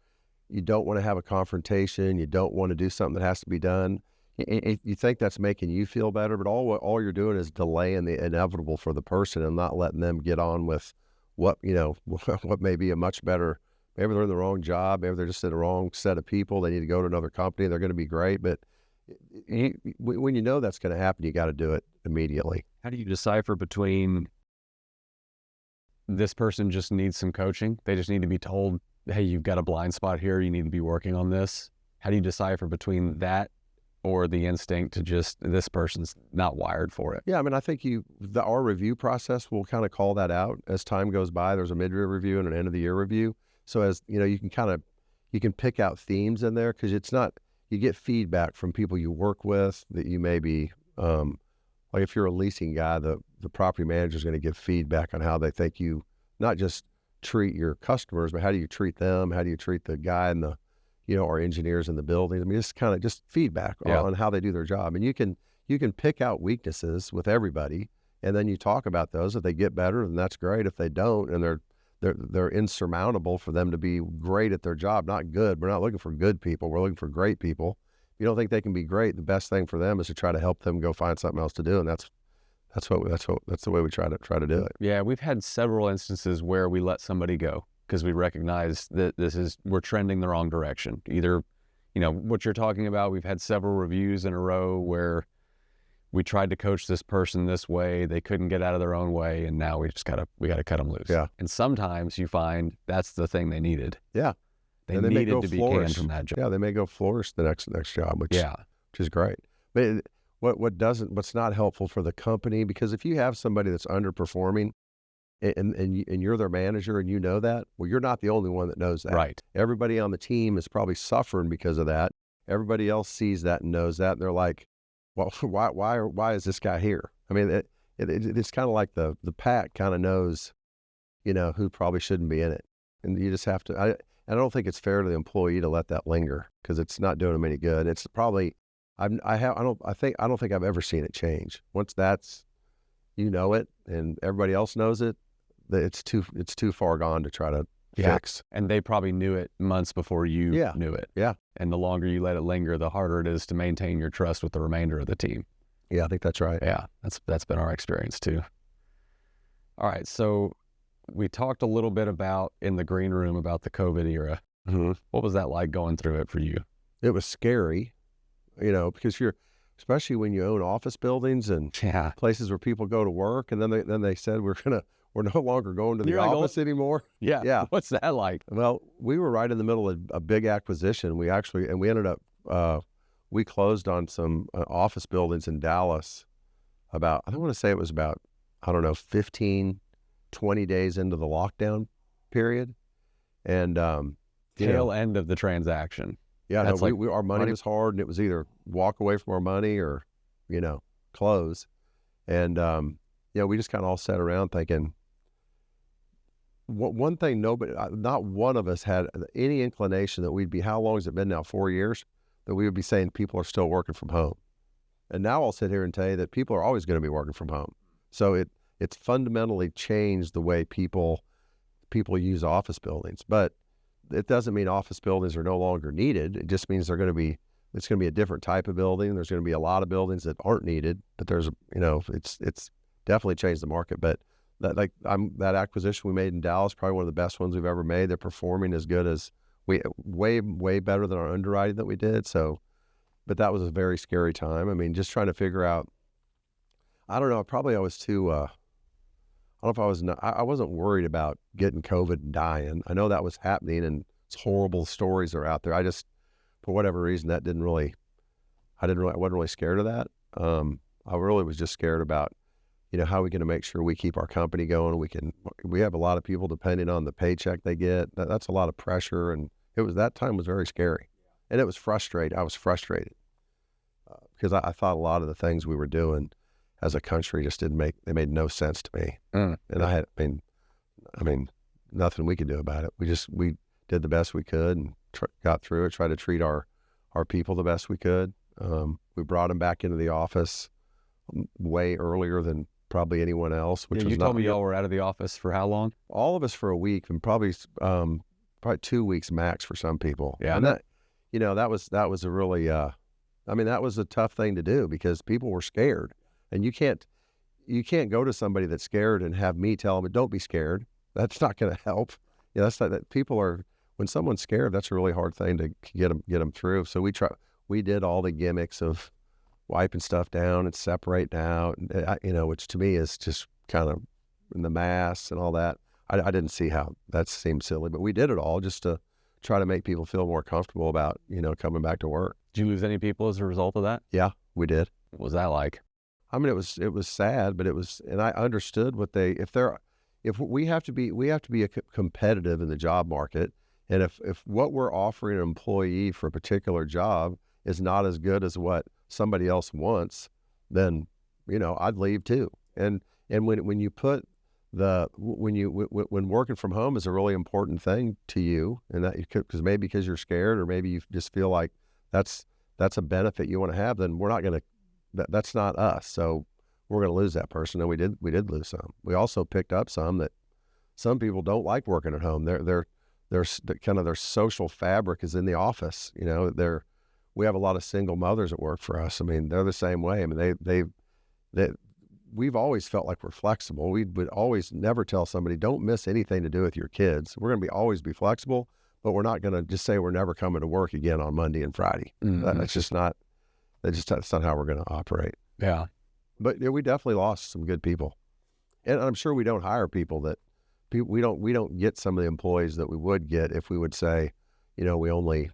you don't want to have a confrontation, you don't want to do something that has to be done, You think that's making you feel better, but all you're doing is delaying the inevitable for the person and not letting them get on with what, what may be a much better. Maybe they're in the wrong job. Maybe they're just in the wrong set of people. They need to go to another company. They're going to be great. But when you know that's going to happen, you got to do it immediately. How do you decipher between this person just needs some coaching? They just need to be told, hey, you've got a blind spot here. You need to be working on this. How do you decipher between that or the instinct to just, this person's not wired for it? Yeah, I mean, I think our review process will kind of call that out as time goes by. There's a mid-year review and an end-of-the-year review. So as you can pick out themes in there, because you get feedback from people you work with that you may be, like if you're a leasing guy, the property manager is going to give feedback on how they think you not just treat your customers, but how do you treat them? How do you treat the guy and our engineers in the building? I mean, it's kind of just feedback on how they do their job. And you can pick out weaknesses with everybody, and then you talk about those. If they get better, then that's great. If they don't, and they're insurmountable for them to be great at their job, not good. We're not looking for good people. We're looking for great people. If you don't think they can be great, the best thing for them is to try to help them go find something else to do. And that's the way we try to do it. Yeah, we've had several instances where we let somebody go because we recognize that we're trending the wrong direction. Either, what you're talking about, we've had several reviews in a row where we tried to coach this person this way, they couldn't get out of their own way, and now we got to cut them loose. Yeah. And sometimes you find that's the thing they needed. Yeah. They needed to be canned from that job. Yeah, they may go flourish the next job, which is great. But what's not helpful for the company, because if you have somebody that's underperforming and you're their manager and you know that, well, you're not the only one that knows that. Right. Everybody on the team is probably suffering because of that. Everybody else sees that and knows that, and they're like, well, why is this guy here? I mean, it's kind of like the pack kind of knows, who probably shouldn't be in it, and you just have to. I don't think it's fair to the employee to let that linger, because it's not doing them any good. It's probably I don't think I've ever seen it change. Once that's it and everybody else knows it, it's too far gone to try to fix. And they probably knew it months before you knew it. Yeah. And the longer you let it linger, the harder it is to maintain your trust with the remainder of the team. Yeah, I think that's right. Yeah, that's been our experience too. All right, so we talked a little bit about in the green room about the COVID era. Mm-hmm. What was that like going through it for you? It was scary, because especially when you own office buildings and places where people go to work, and then they said we're no longer going to the office anymore. Yeah. What's that like? Well, we were right in the middle of a big acquisition. We ended up, we closed on some office buildings in Dallas I want to say it was about, 15, 20 days into the lockdown period. And, tail end of the transaction. Yeah, our money was hard, and it was either walk away from our money or, close. And, we just kind of all sat around thinking, one thing, not one of us had any inclination that how long has it been now? 4 years, that we would be saying people are still working from home. And now I'll sit here and tell you that people are always going to be working from home. So it's fundamentally changed the way people use office buildings. But it doesn't mean office buildings are no longer needed. It just means it's going to be a different type of building. There's going to be a lot of buildings that aren't needed, but there's, it's definitely changed the market. But that acquisition we made in Dallas, probably one of the best ones we've ever made. They're performing as good as way better than our underwriting that we did. So, but that was a very scary time. I mean, just trying to figure out, I don't know, probably I was too, I don't know if I wasn't worried about getting COVID and dying. I know that was happening, and it's horrible stories are out there. I just, for whatever reason, I wasn't really scared of that. I really was just scared about, how are we going to make sure we keep our company going? We have a lot of people depending on the paycheck they get. That's a lot of pressure. And that time was very scary, and it was frustrating. I was frustrated because I thought a lot of the things we were doing as a country just they made no sense to me. And I mean, nothing we could do about it. We did the best we could and got through it, tried to treat our people the best we could. We brought them back into the office way earlier than probably anyone else. You told me y'all were out of the office for how long? All of us for a week, and probably 2 weeks max for some people. Yeah. And that was a really, I mean, that was a tough thing to do because people were scared, and you can't go to somebody that's scared and have me tell them, don't be scared. That's not going to help. That's not that people are, when someone's scared, that's a really hard thing to get them through. So we did all the gimmicks of wiping stuff down and separating out, which to me is just kind of in the masks and all that. I didn't see how that seemed silly, but we did it all just to try to make people feel more comfortable about, coming back to work. Did you lose any people as a result of that? Yeah, we did. What was that like? I mean, it was sad, but and I understood if we have to be competitive in the job market. And if what we're offering an employee for a particular job is not as good as what somebody else wants, then, I'd leave too. And when you put when working from home is a really important thing to you, and that because you're scared, or maybe you just feel like that's a benefit you want to have, then we're not going to, that's not us. So we're going to lose that person. And we did lose some. We also picked up some people don't like working at home. They're kind of their social fabric is in the office. We have a lot of single mothers that work for us. I mean, they're the same way. I mean, we've always felt like we're flexible. We would always never tell somebody, don't miss anything to do with your kids. We're going to always be flexible, but we're not going to just say we're never coming to work again on Monday and Friday. Mm-hmm. That's not how we're going to operate. Yeah. But we definitely lost some good people. And I'm sure we don't hire we don't get some of the employees that we would get if we would say, we only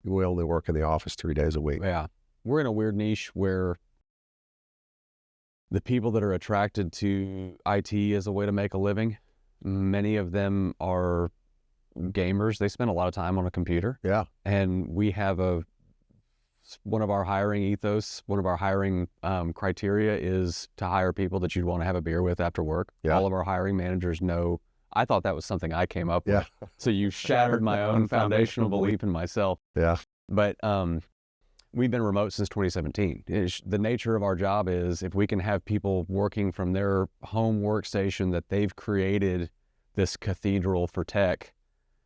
work in the office 3 days a week. Yeah. We're in a weird niche where the people that are attracted to IT as a way to make a living, many of them are gamers. They spend a lot of time on a computer. Yeah. And we have one of our hiring ethos, one of our hiring criteria is to hire people that you'd want to have a beer with after work. Yeah. All of our hiring managers know. I thought that was something I came up Yeah. with. So you shattered my own foundational belief in myself. Yeah. But we've been remote since 2017. The nature of our job is if we can have people working from their home workstation that they've created this cathedral for tech,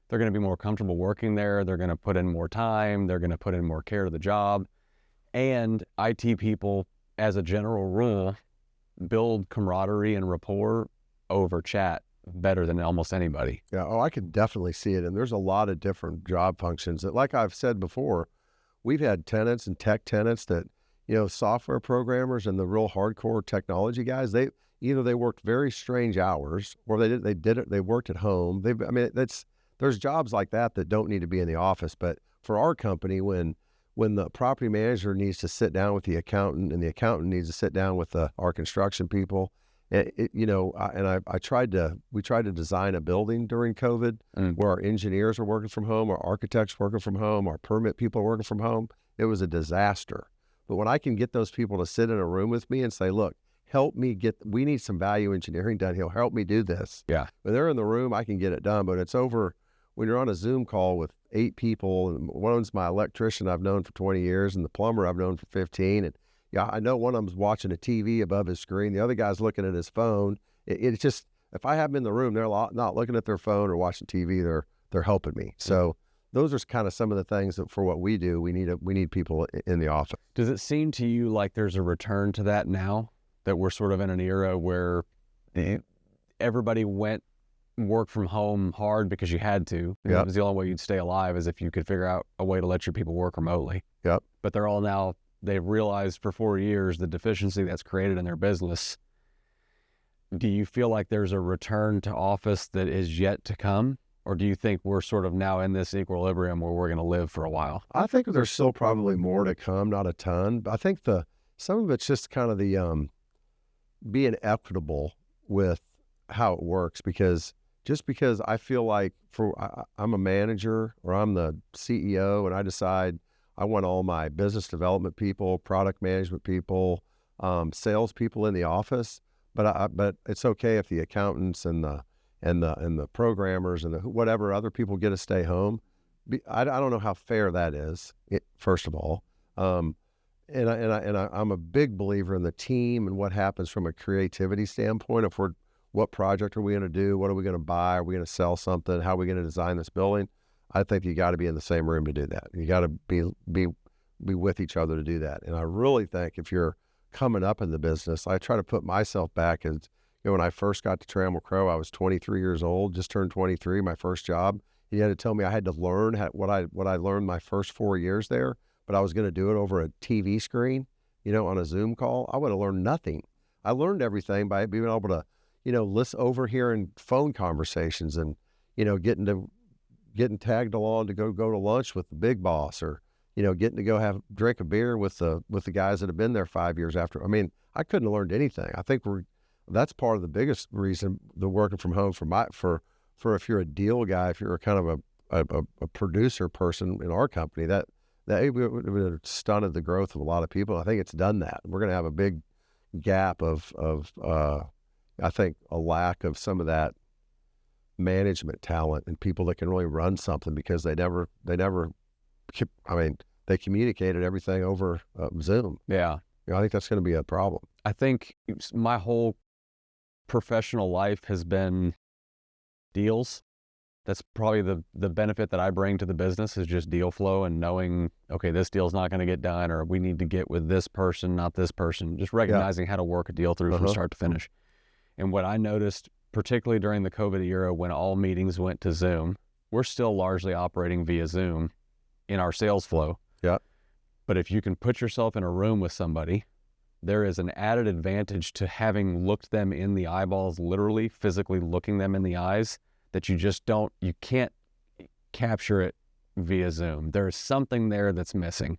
they're going to be more comfortable working there. They're going to put in more time. They're going to put in more care to the job. And IT people, as a general rule, build camaraderie and rapport over chat better than almost anybody. Yeah. Oh, I can definitely see it. And there's a lot of different job functions that, like I've said before, we've had tenants and tech tenants that, software programmers and the real hardcore technology guys, they worked very strange hours, or they worked at home. There's jobs like that don't need to be in the office. But for our company, when the property manager needs to sit down with the accountant and the accountant needs to sit down with our construction people, we tried to design a building during COVID where our engineers are working from home, our architects working from home, our permit people are working from home. It was a disaster. But when I can get those people to sit in a room with me and say, look, we need some value engineering done. He'll help me do this. Yeah. When they're in the room, I can get it done, but it's over when you're on a Zoom call with 8 people, and one's my electrician I've known for 20 years and the plumber I've known for 15. And yeah, I know one of them's watching a TV above his screen. The other guy's looking at his phone. It's just, if I have them in the room, they're not looking at their phone or watching TV. They're helping me. So those are kind of some of the things that for what we do, we need people in the office. Does it seem to you like there's a return to that now, that we're sort of in an era where everybody went work from home hard because you had to? Yeah. It was the only way you'd stay alive, is if you could figure out a way to let your people work remotely. Yep. But they're all now, they've realized for 4 years the deficiency that's created in their business. Do you feel like there's a return to office that is yet to come? Or do you think we're sort of now in this equilibrium where we're going to live for a while? I think there's still probably more to come, not a ton. But I think some of it's just kind of the being equitable with how it works, because I feel like I'm a manager or I'm the CEO and I decide I want all my business development people, product management people, sales people in the office, but it's okay if the accountants and the programmers and whatever other people get to stay home. I don't know how fair that is, first of all. I'm a big believer in the team and what happens from a creativity standpoint. What project are we going to do? What are we going to buy? Are we going to sell something? How are we going to design this building? I think you got to be in the same room to do that. You got to be be with each other to do that. And I really think if you're coming up in the business, I try to put myself back as, when I first got to Trammell Crow, I was 23 years old, just turned 23, my first job. He had to tell me I had to learn what I learned my first 4 years there, but I was going to do it over a TV screen, on a Zoom call. I would have learned nothing. I learned everything by being able to, listen, overhearing phone conversations and, getting tagged along to go to lunch with the big boss, or, getting to go drink a beer with the guys that have been there 5 years after. I mean, I couldn't have learned anything. I think that's part of the biggest reason the working from home for if you're a deal guy, if you're kind of a producer person in our company, that it would have stunted the growth of a lot of people. I think it's done that. We're going to have a big gap of I think a lack of some of that management talent and people that can really run something, because they communicated everything over Zoom. Yeah. I think that's going to be a problem. I think my whole professional life has been deals. That's probably the benefit that I bring to the business, is just deal flow and knowing, okay, this deal's not going to get done, or we need to get with this person, not this person. Just recognizing how to work a deal through from start to finish. And what I noticed, particularly during the COVID era, when all meetings went to Zoom, we're still largely operating via Zoom in our sales flow. Yeah. But if you can put yourself in a room with somebody, there is an added advantage to having looked them in the eyeballs, literally physically looking them in the eyes, that you can't capture it via Zoom. There's something there that's missing.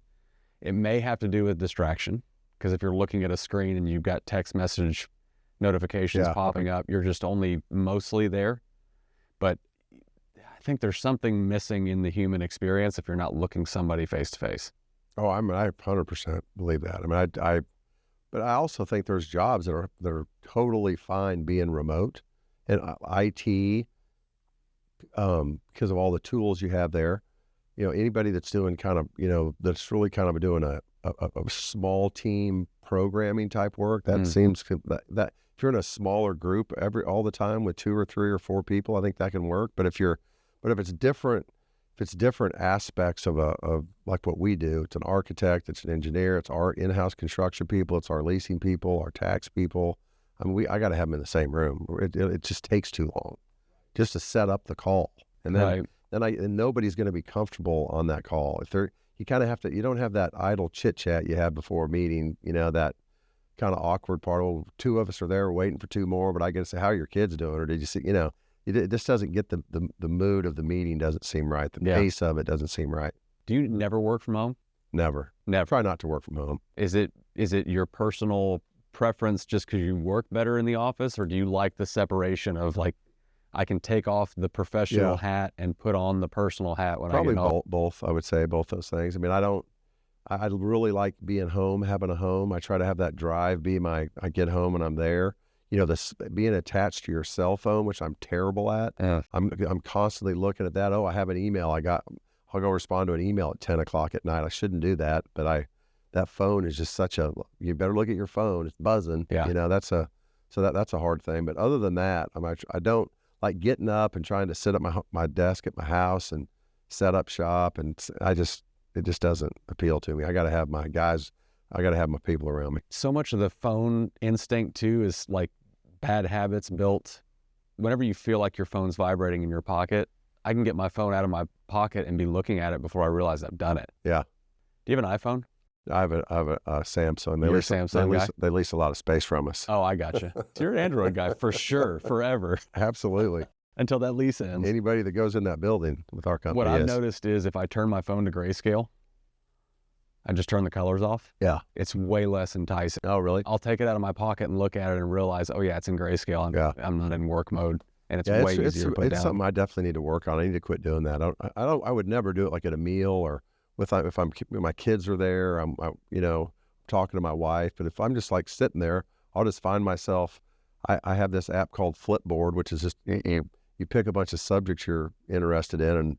It may have to do with distraction, because if you're looking at a screen and you've got text message notifications popping up, you're just only mostly there. But I think there's something missing in the human experience if you're not looking somebody face to face. Oh, I 100% believe that. But I also think there's jobs that are totally fine being remote, and IT, because of all the tools you have there. Anybody that's doing kind of, that's really kind of doing a small team programming type work, that seems that if you're in a smaller group all the time with 2 or 3 or 4 people, I think that can work. But if it's different aspects of like what we do, it's an architect, it's an engineer, it's our in-house construction people, it's our leasing people, our tax people. I mean, I got to have them in the same room. It just takes too long just to set up the call, and then and nobody's going to be comfortable on that call. You kind of have to. You don't have that idle chit chat you have before a meeting. That kind of awkward part. Oh, 2 of us are there waiting for 2 more, but I got to say, how are your kids doing? Or did you see? It just doesn't get the mood of the meeting doesn't seem right. The pace of it doesn't seem right. Do you never work from home? Never. Try not to work from home. Is it your personal preference just because you work better in the office, or do you like the separation of, like, I can take off the professional hat and put on the personal hat when I get home? Probably both. I would say both those things. I mean, I really like being home, having a home. I try to have that drive I get home and I'm there. This being attached to your cell phone, which I'm terrible at. I'm constantly looking at that. Oh, I have an email. I'll go respond to an email at 10 o'clock at night. I shouldn't do that, but that phone is just you better look at your phone. It's buzzing. Yeah. That's a hard thing. But other than that, I don't like getting up and trying to sit at my desk at my house and set up shop. And it just doesn't appeal to me. I got to have my guys. I got to have my people around me. So much of the phone instinct too is like bad habits built. Whenever you feel like your phone's vibrating in your pocket, I can get my phone out of my pocket and be looking at it before I realize I've done it. Yeah. Do you have an iPhone? I have a Samsung. You're a Samsung guy? They lease a lot of space from us. Oh, I gotcha. So you're an Android guy for sure, forever. Absolutely. Until that lease ends. Anybody that goes in that building with our company. What I've noticed is if I turn my phone to grayscale, I just turn the colors off. Yeah. It's way less enticing. Oh, really? I'll take it out of my pocket and look at it and realize, oh yeah, it's in grayscale. I'm not in work mode, and it's way easier to put down. It's something I definitely need to work on. I need to quit doing that. I would never do it like at a meal or if my kids are there. I'm talking to my wife. But if I'm just like sitting there, I'll just find myself. I have this app called Flipboard, which is just you pick a bunch of subjects you're interested in, and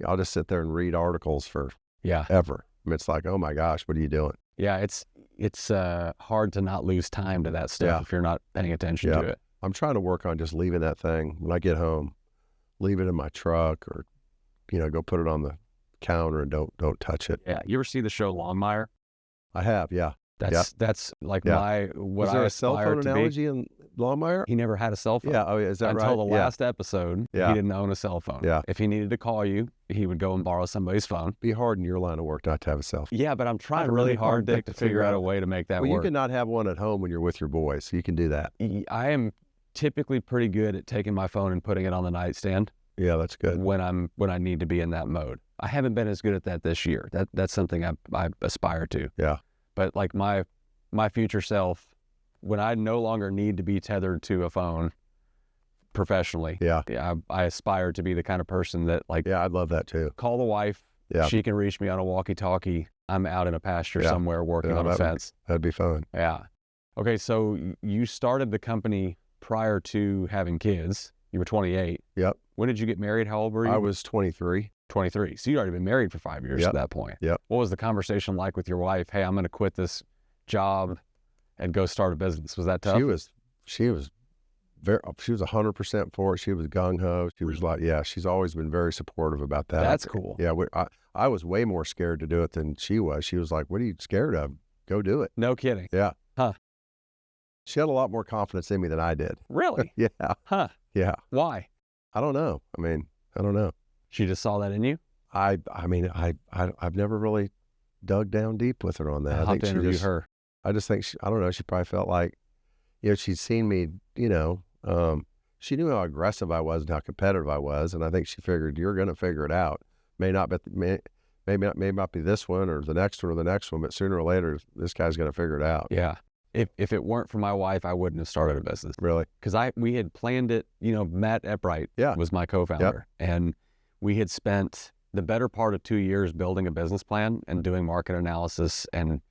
I'll just sit there and read articles for ever. I mean, it's like, oh my gosh, what are you doing? Yeah, it's hard to not lose time to that stuff if you're not paying attention to it. I'm trying to work on just leaving that thing when I get home, leave it in my truck, or go put it on the counter and don't touch it. Yeah. You ever see the show Longmire? I have, yeah. That's like Yeah. what Was there I a cell aspire phone to analogy in Longmire? be. He never had a cell phone. Yeah. Oh, yeah. Is that right? Until the Yeah. last episode, Yeah. he didn't own a cell phone. Yeah. If he needed to call you, he would go and borrow somebody's phone. Be hard in your line of work not to have a cell phone. Yeah, but I'm trying That's really really hard, hard Dick, to figure out a way to make that Well, you work. can not have one at home when you're with your boys, so you can do that. I am typically pretty good at taking my phone and putting it on the nightstand Yeah, that's good. when I need to be in that mode. I haven't been as good at that this year. That's something I aspire to. Yeah. But like my future self, when I no longer need to be tethered to a phone professionally, Yeah. I aspire to be the kind of person that like Yeah, I'd love that too. call the wife. Yeah. She can reach me on a walkie-talkie. I'm out in a pasture Yeah. somewhere working Yeah, on a fence. That'd be fun. Yeah. Okay, so you started the company prior to having kids. You were 28. Yep. When did you get married? How old were you? I was 23. 23. So you'd already been married for 5 years Yep. at that point. Yep. What was the conversation like with your wife? Hey, I'm going to quit this job and go start a business. Was that tough? She was 100% for it. She was gung ho. She was like, yeah, she's always been very supportive about that. That's cool. Yeah. I was way more scared to do it than she was. She was like, what are you scared of? Go do it. No kidding. Yeah. Huh. She had a lot more confidence in me than I did. Really? Yeah. Huh. Yeah. Why? I don't know. I mean, I don't know. She just saw that in you? I've never really dug down deep with her on that. I'll have to interview her. I just think I don't know. She probably felt like, she'd seen me, she knew how aggressive I was and how competitive I was. And I think she figured you're going to figure it out. May not be this one or the next one or the next one, but sooner or later, this guy's going to figure it out. Yeah. If it weren't for my wife, I wouldn't have started a business. Really? Because we had planned it, Matt Epbright was my co-founder. Yep. And we had spent the better part of 2 years building a business plan and doing market analysis and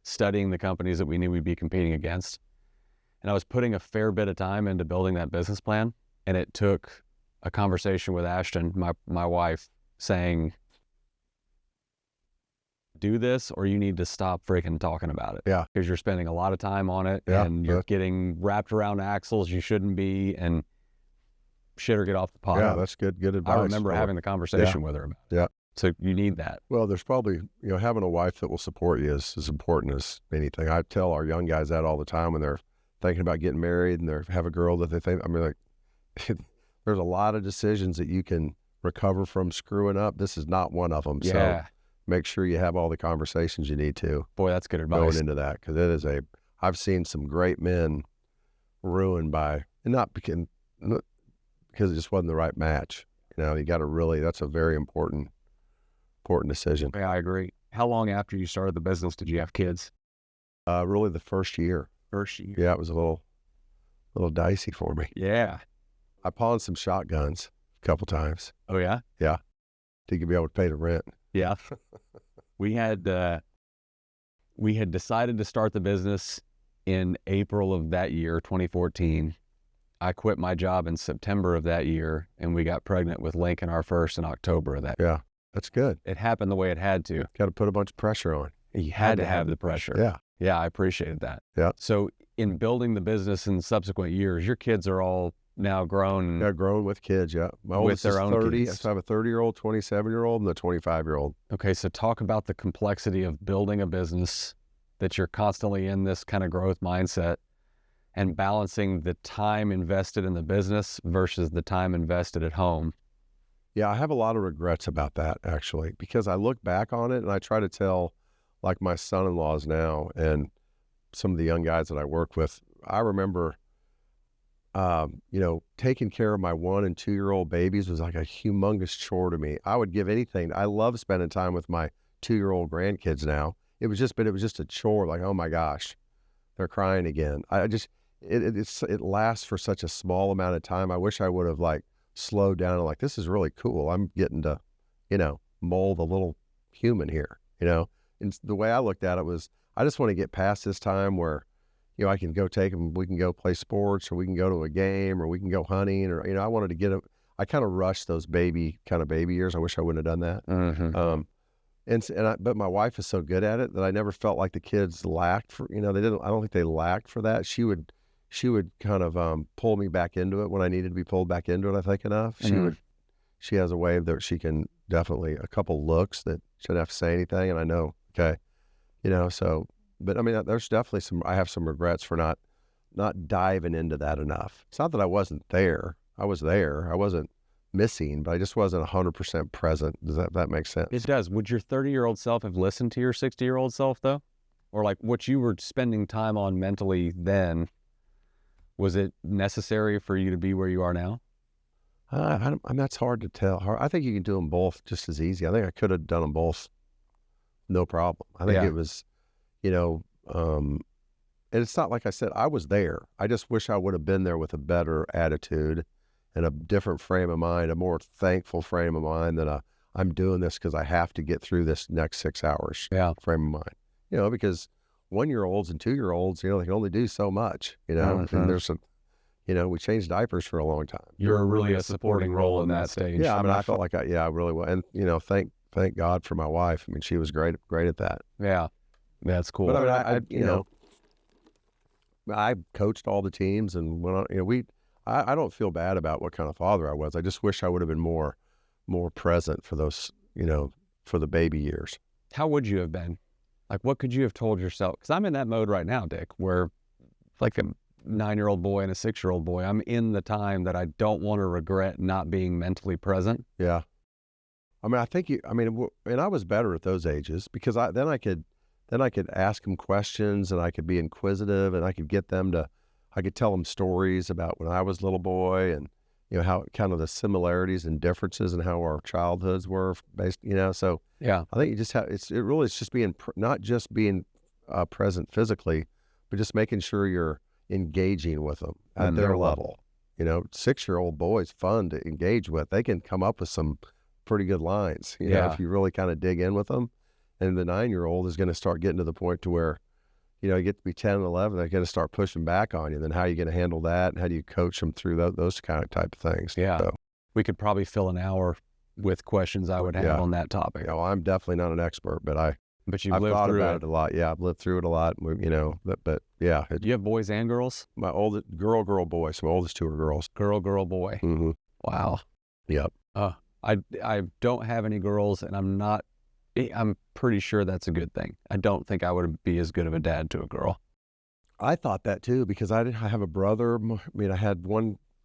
studying the companies that we knew we'd be competing against. And I was putting a fair bit of time into building that business plan. And it took a conversation with Ashton, my wife, saying, do this or you need to stop freaking talking about it. Yeah. Because you're spending a lot of time on it and you're Yeah. getting wrapped around axles you shouldn't be, and shit or get off the pot. Yeah, that's good advice. I remember having the conversation with her about it. Yeah. So you need that. Well, there's probably, having a wife that will support you is as important as anything. I tell our young guys that all the time when they're thinking about getting married and they have a girl that they think, like, there's a lot of decisions that you can recover from screwing up. This is not one of them. Yeah. So make sure you have all the conversations you need to. Boy, that's good advice. Going into that, because I've seen some great men ruined by, and not because it just wasn't the right match. You got to really, that's a very important decision. Yeah, I agree. How long after you started the business did you have kids? Really the first year. First year. Yeah, it was a little dicey for me. Yeah. I pawned some shotguns a couple times. Oh, yeah? Yeah. To be able to pay the rent. Yeah. We had decided to start the business in April of that year, 2014. I quit my job in September of that year, and we got pregnant with Lincoln, our first, in October of that year. Yeah, that's good. It happened the way it had to. Got to put a bunch of pressure on. You had to have the pressure. Yeah. Yeah, I appreciated that. Yeah. So in building the business in subsequent years, your kids are all now grown. Yeah, grown with kids, yeah. My oldest their is own 30. kids. So I have a 30-year-old, 27-year-old, and a 25-year-old. Okay, so talk about the complexity of building a business, that you're constantly in this kind of growth mindset and balancing the time invested in the business versus the time invested at home. Yeah, I have a lot of regrets about that, actually, because I look back on it and I try to tell, like, my son-in-laws now and some of the young guys that I work with. I remember, taking care of my 1 and 2-year-old babies was like a humongous chore to me. I would give anything. I love spending time with my 2-year-old grandkids now. It was just a chore. Like, oh my gosh, they're crying again. It lasts for such a small amount of time. I wish I would have slowed down and this is really cool. I'm getting to, mold a little human here, And the way I looked at it was, I just want to get past this time where, I can go take them, we can go play sports, or we can go to a game, or we can go hunting, or, I wanted to get them. I kind of rushed those baby years. I wish I wouldn't have done that. Mm-hmm. But my wife is so good at it that I never felt like the kids lacked for, I don't think they lacked for that. She would kind of pull me back into it when I needed to be pulled back into it, I think enough. She has a way that she can definitely a couple looks that shouldn't have to say anything. And I know, okay, so, but I mean, there's definitely I have some regrets for not diving into that enough. It's not that I wasn't there. I was there. I wasn't missing, but I just wasn't 100% present. Does that make sense? It does. Would your 30-year-old self have listened to your 60-year-old self though? Or like what you were spending time on mentally then, was it necessary for you to be where you are now? That's hard to tell. I think you can do them both just as easy. I think I could have done them both, no problem. I think it was, and it's not like I said, I was there. I just wish I would have been there with a better attitude and a different frame of mind, a more thankful frame of mind that I'm doing this because I have to get through this next 6 hours frame of mind. Because 1-year-olds and 2-year-olds, they can only do so much, and there's some, we changed diapers for a long time. You're really a supporting role in that stage. Yeah, I mean, I felt like I really was. And, thank God for my wife. I mean, she was great at that. Yeah, that's cool. But I mean, I coached all the teams and went on, I don't feel bad about what kind of father I was. I just wish I would have been more present for those, for the baby years. How would you have been? Like, what could you have told yourself? Because I'm in that mode right now, Dick, where like a 9-year-old boy and a 6-year-old boy, I'm in the time that I don't want to regret not being mentally present. Yeah. I mean, and I was better at those ages because then I could ask them questions and I could be inquisitive and I could I could tell them stories about when I was a little boy and, how kind of the similarities and differences and how our childhoods were based, so yeah, I think you just have, it's just being, not just being present physically, but just making sure you're engaging with them at their level. 6-year-old boys, fun to engage with. They can come up with some pretty good lines, if you really kind of dig in with them. And the 9-year-old is going to start getting to the point to where, you get to be 10 and 11, they're going to start pushing back on you. Then how are you going to handle that? And how do you coach them through those kind of type of things? Yeah. So, we could probably fill an hour with questions I would have on that topic. I'm definitely not an expert, but I've thought about it a lot. Yeah, I've lived through it a lot. But yeah. Do you have boys and girls? My oldest girl, boy. So my oldest 2 are girls. Girl, boy. Mm-hmm. Wow. Yep. I don't have any girls, and I'm pretty sure that's a good thing. I don't think I would be as good of a dad to a girl. I thought that too, because I have a brother. I mean, I have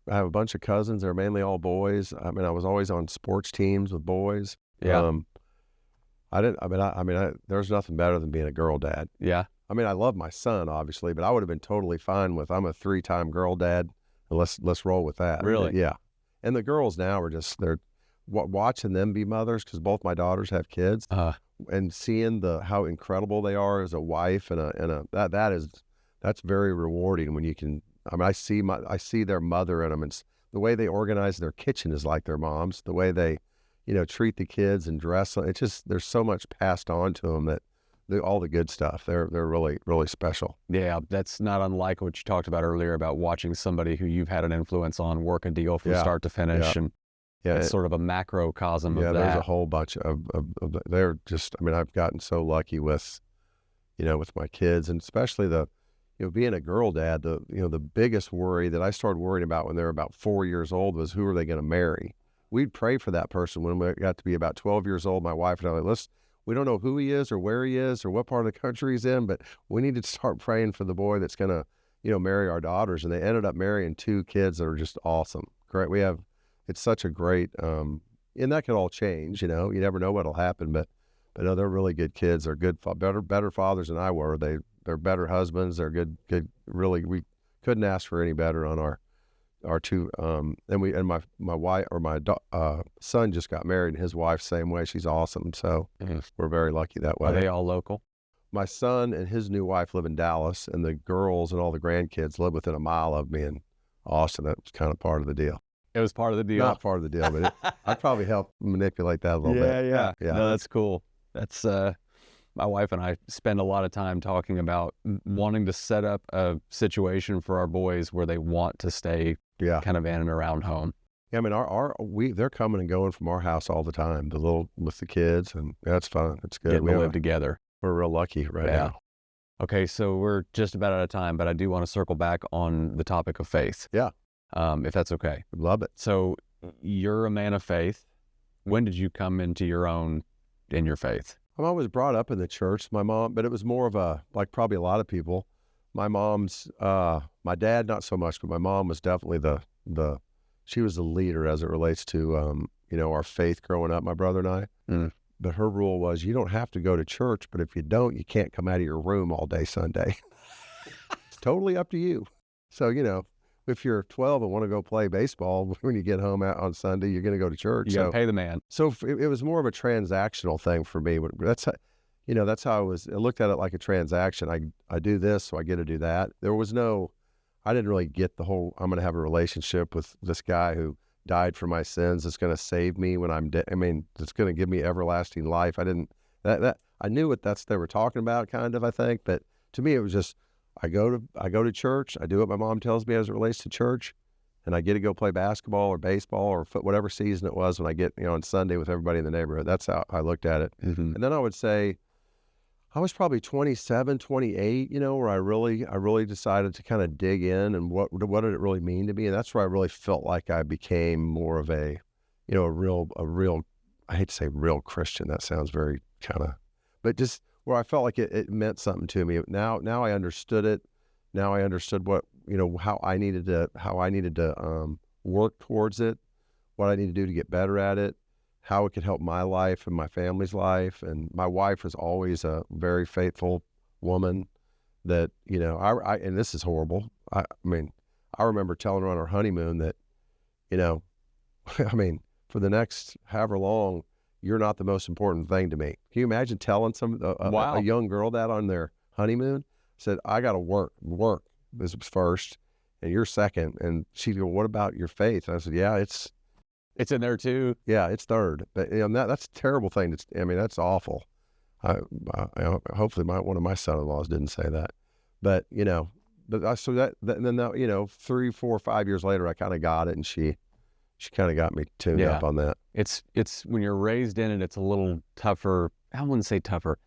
a bunch of cousins. They're mainly all boys. I mean, I was always on sports teams with boys. Yeah. There's nothing better than being a girl dad. Yeah. I mean, I love my son, obviously, but I would have been totally fine with, I'm a 3-time girl dad. And let's roll with that. Really? Yeah. And the girls now are they're watching them be mothers, because both my daughters have kids, and seeing how incredible they are as a wife that's very rewarding when you can. I mean, I see their mother in them, and the way they organize their kitchen is like their mom's. The way they, treat the kids and dress. It's just, there's so much passed on to them that all the good stuff. They're really, really special. Yeah, that's not unlike what you talked about earlier about watching somebody who you've had an influence on work a deal from start to finish. And it's sort of a macrocosm of that. Yeah, there's a whole bunch of they're just, I mean, I've gotten so lucky with, with my kids, and especially being a girl dad, the biggest worry that I started worrying about when they were about 4 years old was, who are they going to marry? We'd pray for that person when we got to be about 12 years old. My wife and I were like, we don't know who he is or where he is or what part of the country he's in, but we need to start praying for the boy that's going to, marry our daughters. And they ended up marrying 2 kids that are just awesome. Great. It's such a great, and that could all change, you never know what'll happen, but no, they're really good kids. They're good, better fathers than I were. They're better husbands. They're good, really, we couldn't ask for any better on our 2, and my wife, or my son just got married, and his wife, same way. She's awesome. So we're very lucky that way. Are they all local? My son and his new wife live in Dallas, and the girls and all the grandkids live within a mile of me in Austin. That's kind of part of the deal. It was part of the deal. Not part of the deal, but I'd probably help manipulate that a little bit. Yeah. No, that's cool. That's my wife and I spend a lot of time talking about wanting to set up a situation for our boys where they want to stay kind of in and around home. Yeah, I mean, they're coming and going from our house all the time, with the kids, and that's fun. It's good. Getting to live together. We're real lucky right now. Okay, so we're just about out of time, but I do want to circle back on the topic of faith. Yeah. If that's okay. Love it. So you're a man of faith. when did you come into your own in your faith? I was brought up in the church, my mom, but it was more of a, like probably a lot of people. My mom's, my dad, not so much, but my mom was definitely she was the leader as it relates to, our faith growing up, my brother and I. Mm. But her rule was, you don't have to go to church, but if you don't, you can't come out of your room all day Sunday. It's totally up to you. So, if you're 12 and want to go play baseball, when you get home out on Sunday, you're going to go to church. You got to pay the man. So it was more of a transactional thing for me. That's how I looked at it, like a transaction. I do this, so I get to do that. I didn't really get the whole, I'm going to have a relationship with this guy who died for my sins. It's going to save me when I'm dead. I mean, it's going to give me everlasting life. I knew what they were talking about, kind of, I think. But to me, it was just, I go to church. I do what my mom tells me as it relates to church. And I get to go play basketball or baseball or whatever season it was when I get, on Sunday with everybody in the neighborhood. That's how I looked at it. Mm-hmm. And then I would say, I was probably 27, 28, where I really decided to kind of dig in and what did it really mean to me? And that's where I really felt like I became more of a real, I hate to say real Christian. That sounds very but just where I felt like it meant something to me. Now I understood it. Now I understood what, how I needed to work towards it, what I need to do to get better at it, how it could help my life and my family's life. And my wife was always a very faithful woman that, and this is horrible. I remember telling her on our honeymoon that, for the next however long, you're not the most important thing to me. Can you imagine telling a young girl that on their honeymoon? Said, I got to work this was first and you're second. And she'd go, what about your faith? And I said, yeah, it's in there too. Yeah, it's third. But that's a terrible thing. That's awful. Hopefully one of my son-in-laws didn't say that. But then 3, 4, 5 years later, I kind of got it, and she kind of got me tuned up on that. It's when you're raised in it, it's a little tougher. I wouldn't say tougher.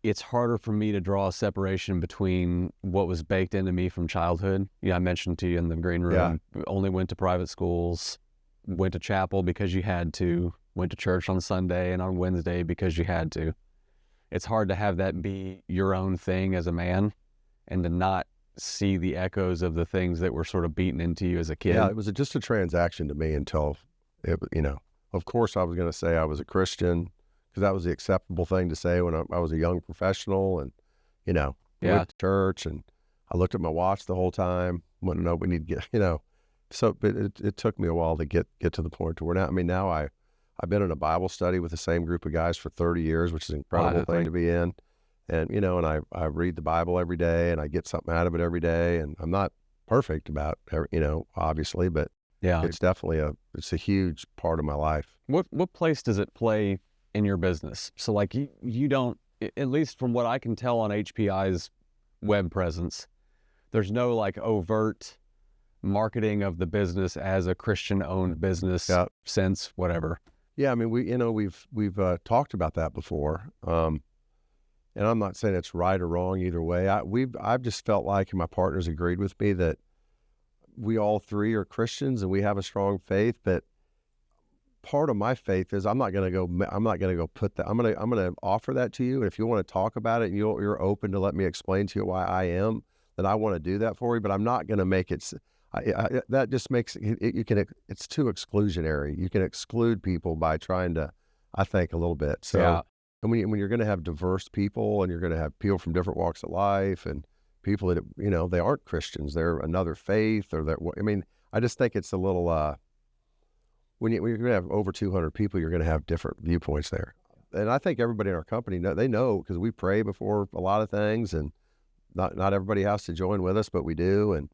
It's harder for me to draw a separation between what was baked into me from childhood. I mentioned to you in the green room, only went to private schools. Went to chapel because you had to, went to church on Sunday and on Wednesday because you had to. It's hard to have that be your own thing as a man and to not see the echoes of the things that were sort of beaten into you as a kid. Yeah, it was just a transaction to me until, of course I was going to say I was a Christian because that was the acceptable thing to say when I was a young professional and, went to church and I looked at my watch the whole time, wanted to know we need to get, So, but it took me a while to get to the point to where now I've been in a Bible study with the same group of guys for 30 years, which is an incredible thing to be in. And, and I read the Bible every day and I get something out of it every day. And I'm not perfect about, obviously, but it's definitely it's a huge part of my life. What place does it play in your business? So like you don't, at least from what I can tell on HPI's web presence, there's no like overt marketing of the business as a Christian-owned business since whatever. Yeah, we've talked about that before, and I'm not saying it's right or wrong either way. I've just felt like, and my partners agreed with me, that we all three are Christians and we have a strong faith. But part of my faith is I'm not going to go put that. I'm going to offer that to you. And if you want to talk about it and you're open to let me explain to you why I am, then I want to do that for you. But I'm not going to make it. That just makes it's too exclusionary. You can exclude people by trying to, I think, a little bit. So, and when you're going to have diverse people and you're going to have people from different walks of life and people that, they aren't Christians, they're another faith or I just think it's a little, when you're going to have over 200 people, you're going to have different viewpoints there. And I think everybody in our company, they know because we pray before a lot of things and not everybody has to join with us, but we do. And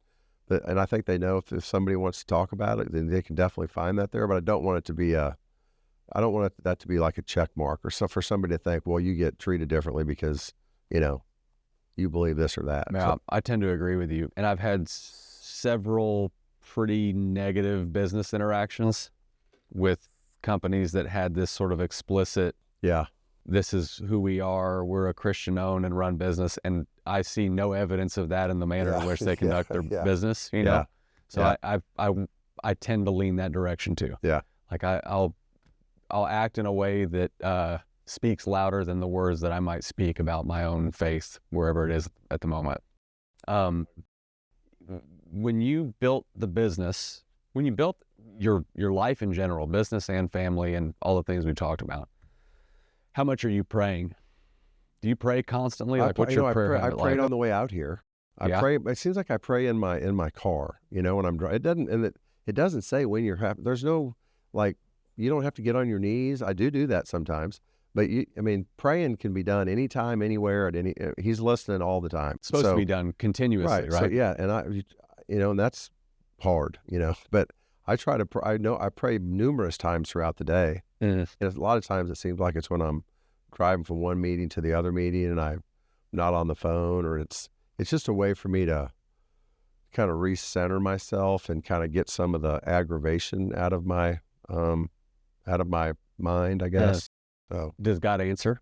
I think they know if somebody wants to talk about it, then they can definitely find that there. But I don't want it to be that to be like a check mark or for somebody to think, well, you get treated differently because, you believe this or that. Yeah, so, I tend to agree with you. And I've had several pretty negative business interactions with companies that had this sort of explicit, this is who we are, we're a Christian-owned and run business, and I see no evidence of that in the manner in which they conduct their business, So I tend to lean that direction too. Yeah. Like I'll I'll act in a way that speaks louder than the words that I might speak about my own faith, wherever it is at the moment. When you built the business, when you built your life in general, business and family and all the things we talked about, how much are you praying? Do you pray constantly? Like, what's your prayer habit I prayed like? on the way out here. I Yeah. pray. It seems like I pray in my car. You know, when I'm driving. It doesn't, and it doesn't say when you're happy. There's no like, you don't have to get on your knees. I do that sometimes, but praying can be done anytime, anywhere, at any. He's listening all the time. It's supposed to be done continuously, right? So yeah, and and that's hard, but I try to. I pray numerous times throughout the day. And a lot of times it seems like it's when I'm driving from one meeting to the other meeting and I'm not on the phone, or it's just a way for me to kind of recenter myself and kind of get some of the aggravation out of my mind, I guess. So Does God answer?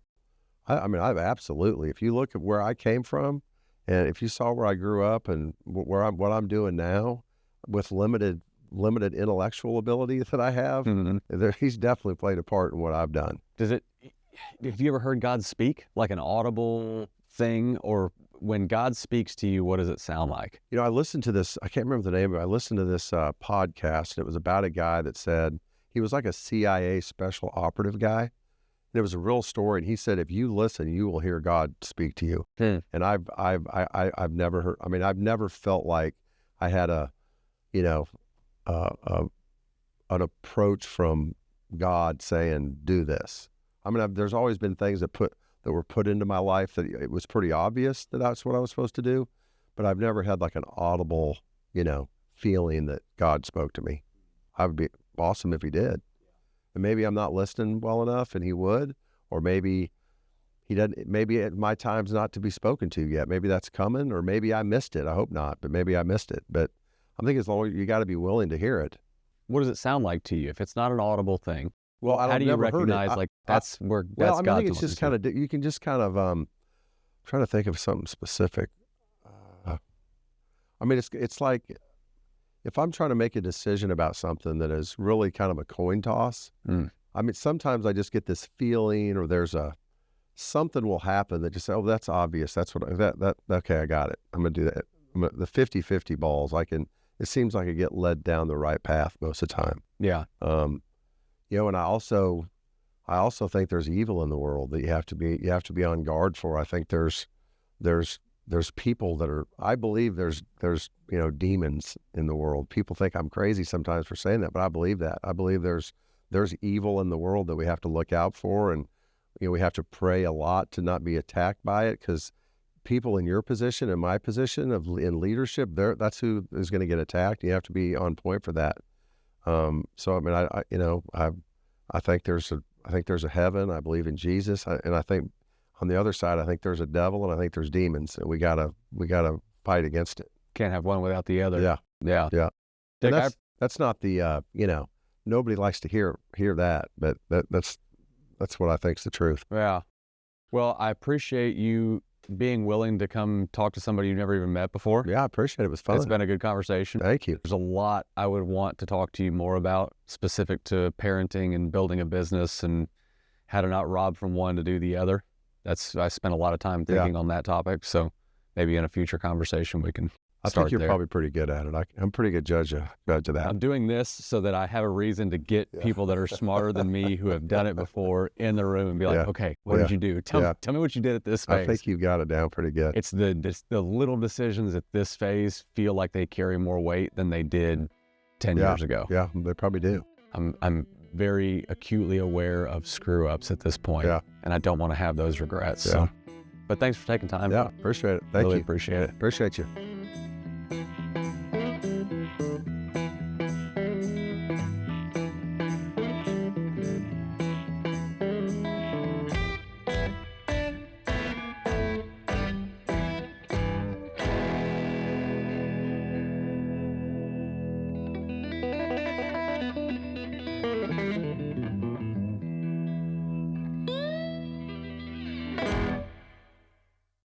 I've absolutely. If you look at where I came from, and if you saw where I grew up and what I'm doing now, with limited intellectual ability that I have, he's definitely played a part in what I've done. Have you ever heard God speak, like an audible thing, or when God speaks to you, what does it sound like? I listened to this, I can't remember the name of it. I listened to this podcast, and it was about a guy that said he was like a CIA special operative guy. And it was a real story. And he said, if you listen, you will hear God speak to you. And I've never heard, I've never felt like I had an approach from God saying, do this. There's always been things that were put into my life that it was pretty obvious that that's what I was supposed to do, but I've never had like an audible, feeling that God spoke to me. I would be awesome if he did. And maybe I'm not listening well enough and he would, or maybe he doesn't, maybe my time's not to be spoken to yet. Maybe that's coming, or maybe I missed it. I hope not, but maybe I missed it. But I think as long as you got to be willing to hear it. What does it sound like to you if it's not an audible thing? Well, how do you recognize that's where that's God? I think it's just kind of, you can just kind of, trying to think of something specific. It's like if I'm trying to make a decision about something that is really kind of a coin toss. Sometimes I just get this feeling, or there's something will happen that just say, oh, that's obvious. That's okay, I got it. I'm going to do that. The 50-50 balls, it seems like I get led down the right path most of the time. Yeah. And I also think there's evil in the world that you have to be on guard for. I think there's people that are, I believe there's demons in the world. People think I'm crazy sometimes for saying that, but I believe that. I believe there's evil in the world that we have to look out for, and we have to pray a lot to not be attacked by it, because people in your position and my position in leadership, that's who is going to get attacked. You have to be on point for that. I think there's a heaven. I believe in Jesus, and I think on the other side, I think there's a devil, and I think there's demons, and we gotta fight against it. Can't have one without the other. Yeah. Dick, and that's not the nobody likes to hear that, but that's what I think is the truth. Yeah. Well, I appreciate you being willing to come talk to somebody you've never even met before. Yeah, I appreciate it. It was fun. It's been a good conversation. Thank you. There's a lot I would want to talk to you more about, specific to parenting and building a business and how to not rob from one to do the other. I spent a lot of time thinking on that topic. So maybe in a future conversation we can I think you're probably pretty good at it. I'm a pretty good judge of that. I'm doing this so that I have a reason to get people that are smarter than me, who have done it before, in the room and be like, okay, what did you do? Tell me what you did at this phase. I think you've got it down pretty good. It's the little decisions at this phase feel like they carry more weight than they did 10 years ago. Yeah, they probably do. I'm very acutely aware of screw ups at this point, and I don't want to have those regrets. So, but thanks for taking time. Yeah, appreciate it. Thank you. Really appreciate it. Appreciate you.